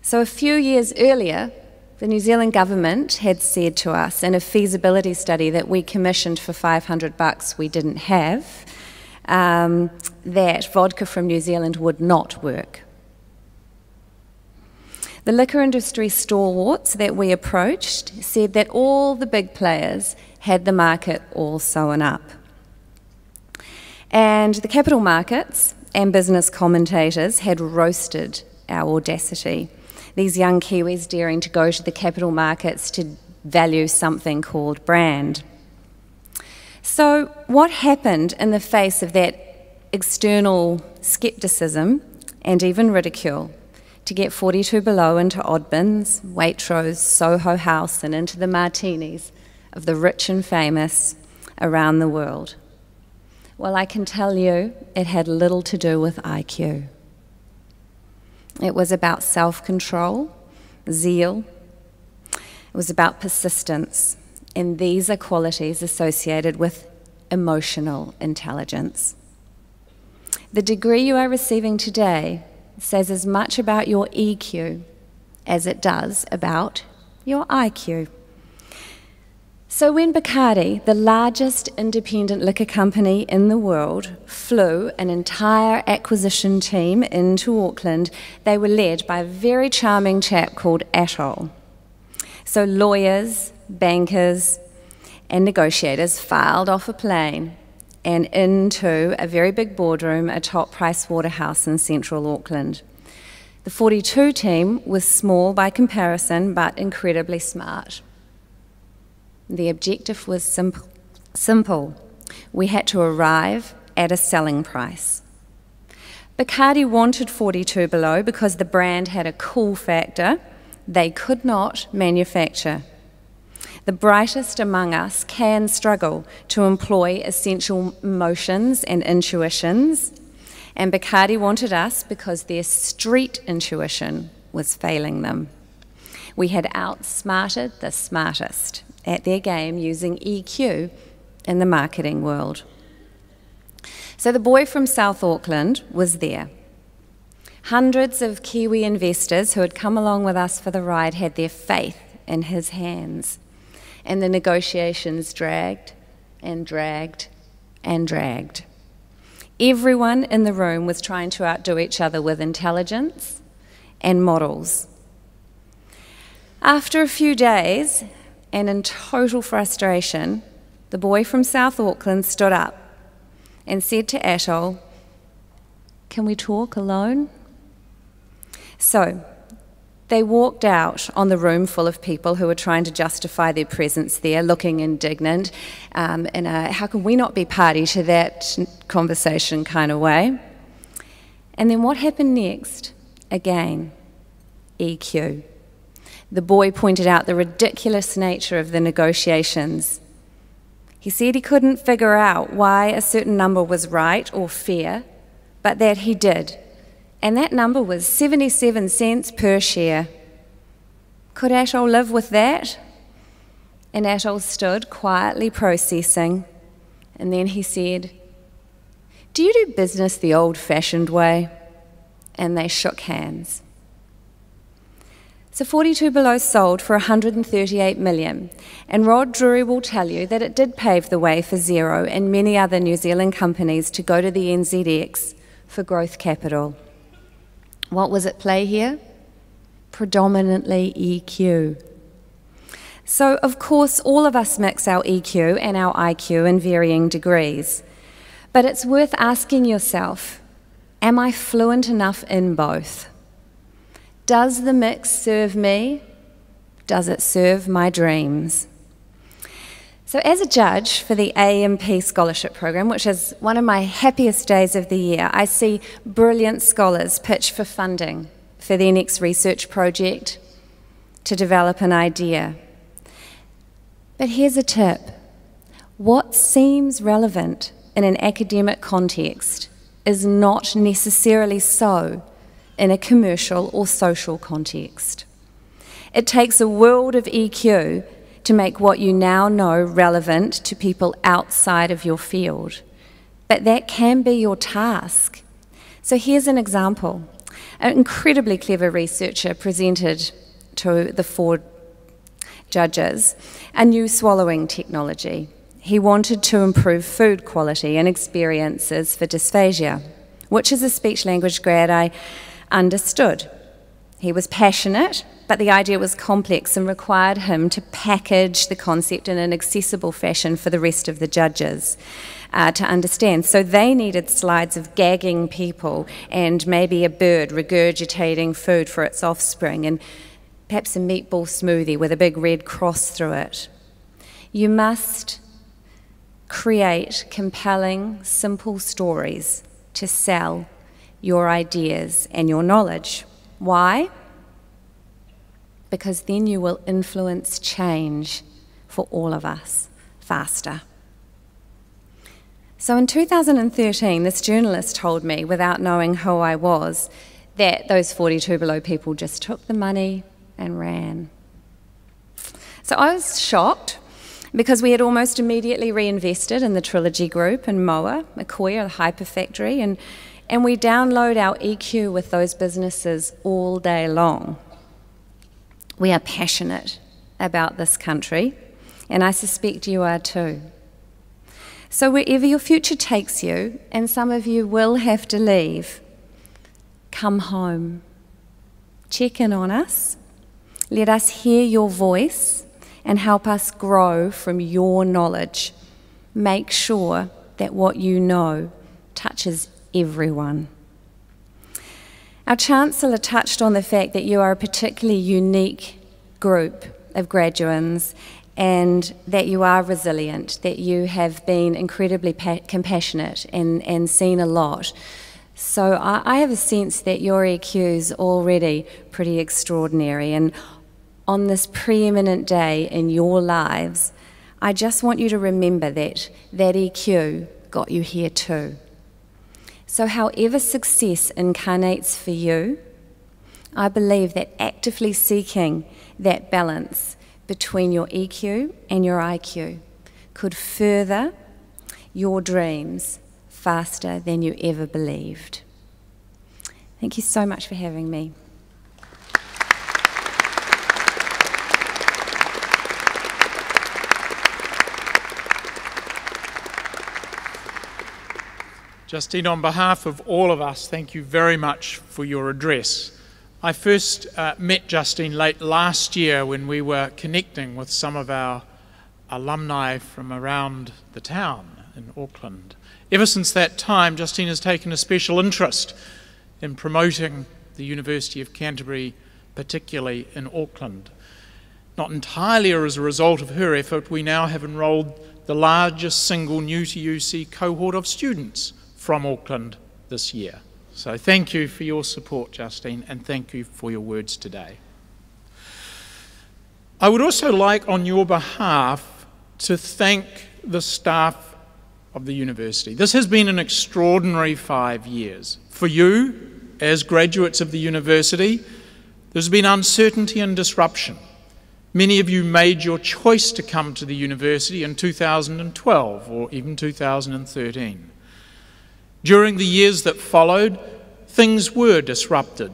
[SPEAKER 11] So a few years earlier, the New Zealand government had said to us in a feasibility study that we commissioned for $500 we didn't have, that vodka from New Zealand would not work. The liquor industry stalwarts that we approached said that all the big players had the market all sewn up. And the capital markets and business commentators had roasted our audacity. These young Kiwis daring to go to the capital markets to value something called brand. So what happened in the face of that external scepticism and even ridicule to get 42 Below into Oddbins, Waitrose, Soho House, and into the martinis of the rich and famous around the world? Well, I can tell you it had little to do with IQ. It was about self-control, zeal. It was about persistence, and these are qualities associated with emotional intelligence. The degree you are receiving today says as much about your EQ as it does about your IQ. So when Bacardi, the largest independent liquor company in the world, flew an entire acquisition team into Auckland, they were led by a very charming chap called Atoll. So lawyers, bankers, and negotiators filed off a plane and into a very big boardroom atop Price Waterhouse in central Auckland. The 42 team was small by comparison, but incredibly smart. The objective was simple. We had to arrive at a selling price. Bacardi wanted 42 Below because the brand had a cool factor they could not manufacture. The brightest among us can struggle to employ essential emotions and intuitions, and Bacardi wanted us because their street intuition was failing them. We had outsmarted the smartest at their game using EQ in the marketing world. So the boy from South Auckland was there. Hundreds of Kiwi investors who had come along with us for the ride had their faith in his hands. And the negotiations dragged and dragged and dragged. Everyone in the room was trying to outdo each other with intelligence and models. After a few days, and in total frustration, the boy from South Auckland stood up and said to Atoll, "Can we talk alone?" So they walked out on the room full of people who were trying to justify their presence there, looking indignant in a how can we not be party to that conversation kind of way. And then what happened next? Again, EQ. The boy pointed out the ridiculous nature of the negotiations. He said he couldn't figure out why a certain number was right or fair, but that he did. And that number was 77 cents per share. Could Atoll live with that? And Atoll stood quietly processing, and then he said, "Do you do business the old-fashioned way?" And they shook hands. So 42 Below sold for $138 million, and Rod Drury will tell you that it did pave the way for Xero and many other New Zealand companies to go to the NZX for growth capital. What was at play here? Predominantly EQ. So, of course, all of us mix our EQ and our IQ in varying degrees, but it's worth asking yourself, am I fluent enough in both? Does the mix serve me? Does it serve my dreams? So as a judge for the AMP Scholarship Program, which is one of my happiest days of the year, I see brilliant scholars pitch for funding for their next research project to develop an idea. But here's a tip. What seems relevant in an academic context is not necessarily so in a commercial or social context. It takes a world of EQ to make what you now know relevant to people outside of your field. But that can be your task. So here's an example. An incredibly clever researcher presented to the 4 judges a new swallowing technology. He wanted to improve food quality and experiences for dysphagia, which as a speech-language grad I understood. He was passionate, but the idea was complex and required him to package the concept in an accessible fashion for the rest of the judges to understand. So they needed slides of gagging people and maybe a bird regurgitating food for its offspring and perhaps a meatball smoothie with a big red cross through it. You must create compelling, simple stories to sell your ideas and your knowledge. Why? Because then you will influence change for all of us faster. So in 2013, this journalist told me, without knowing who I was, that those 42 Below people just took the money and ran. So I was shocked because we had almost immediately reinvested in the Trilogy Group and Moa, Makoia, the Hyper Factory, and and we download our EQ with those businesses all day long. We are passionate about this country, and I suspect you are too. So wherever your future takes you, and some of you will have to leave, come home. Check in on us. Let us hear your voice and help us grow from your knowledge. Make sure that what you know touches everyone. Our Chancellor touched on the fact that you are a particularly unique group of graduands and that you are resilient, that you have been incredibly compassionate and seen a lot. So I have a sense that your EQ is already pretty extraordinary, and on this preeminent day in your lives, I just want you to remember that EQ got you here too. So however success incarnates for you, I believe that actively seeking that balance between your EQ and your IQ could further your dreams faster than you ever believed. Thank you so much for having me.
[SPEAKER 4] Justine, on behalf of all of us, thank you very much for your address. I first met Justine late last year when we were connecting with some of our alumni from around the town in Auckland. Ever since that time, Justine has taken a special interest in promoting the University of Canterbury, particularly in Auckland. Not entirely as a result of her effort, we now have enrolled the largest single new to UC cohort of students from Auckland this year. So thank you for your support, Justine, and thank you for your words today. I would also like, on your behalf, to thank the staff of the university. This has been an extraordinary 5 years. For you, as graduates of the university, there's been uncertainty and disruption. Many of you made your choice to come to the university in 2012 or even 2013. During the years that followed, things were disrupted.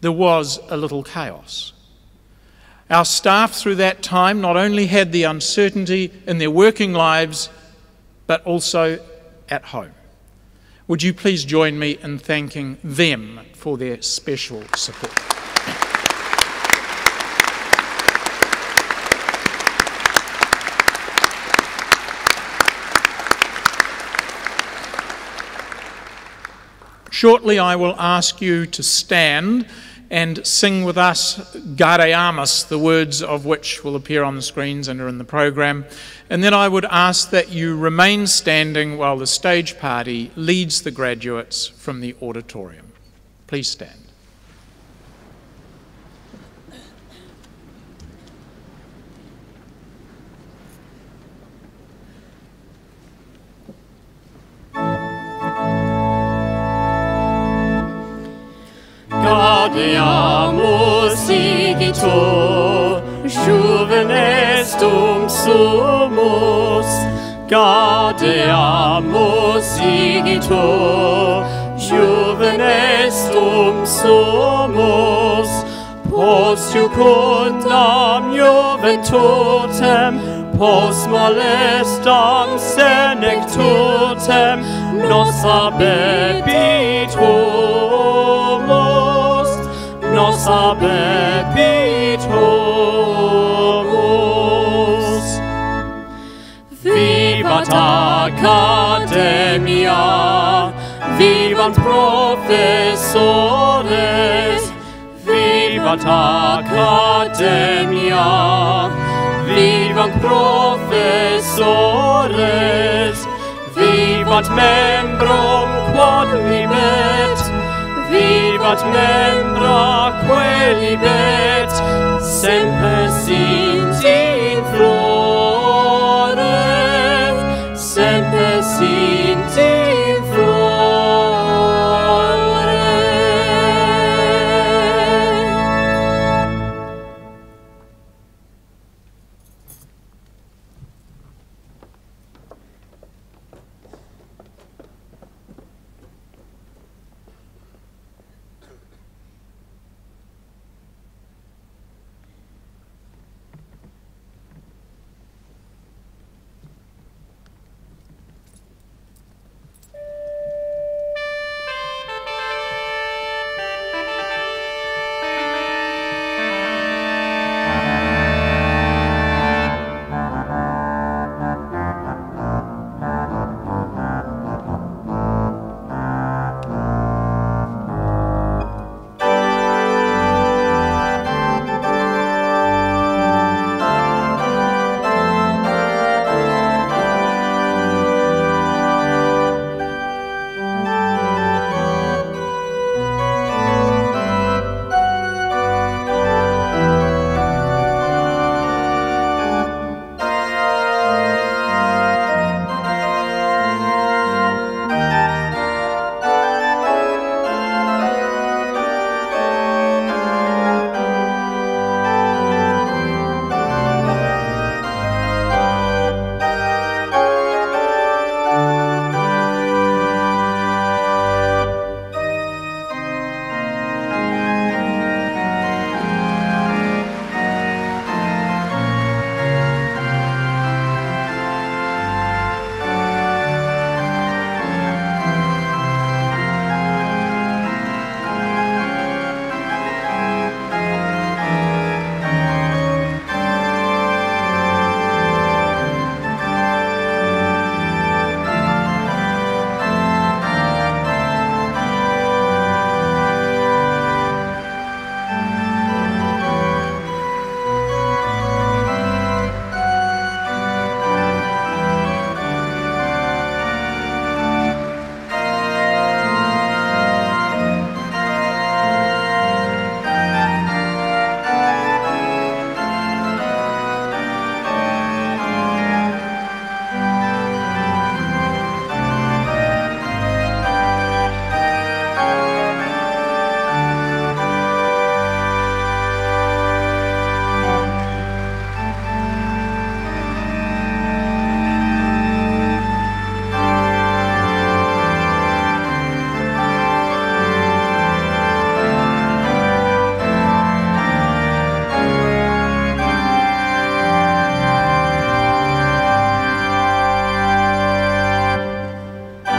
[SPEAKER 4] There was a little chaos. Our staff through that time not only had the uncertainty in their working lives, but also at home. Would you please join me in thanking them for their special support? Shortly, I will ask you to stand and sing with us Gare Amas, the words of which will appear on the screens and are in the program. And then I would ask that you remain standing while the stage party leads the graduates from the auditorium. Please stand.
[SPEAKER 3] Gaudeamus igitur, juvenestum sumus. Gaudeamus igitur, juvenestum sumus. Post jucundam juventutem, post molestam senectutem, nos abebitumus, nos abebitumus. Vivat Academia, vivant professores, vivat Academia, vivant professores, vivat membrum quod libet, vivat membra quelibet, semper sint in flor.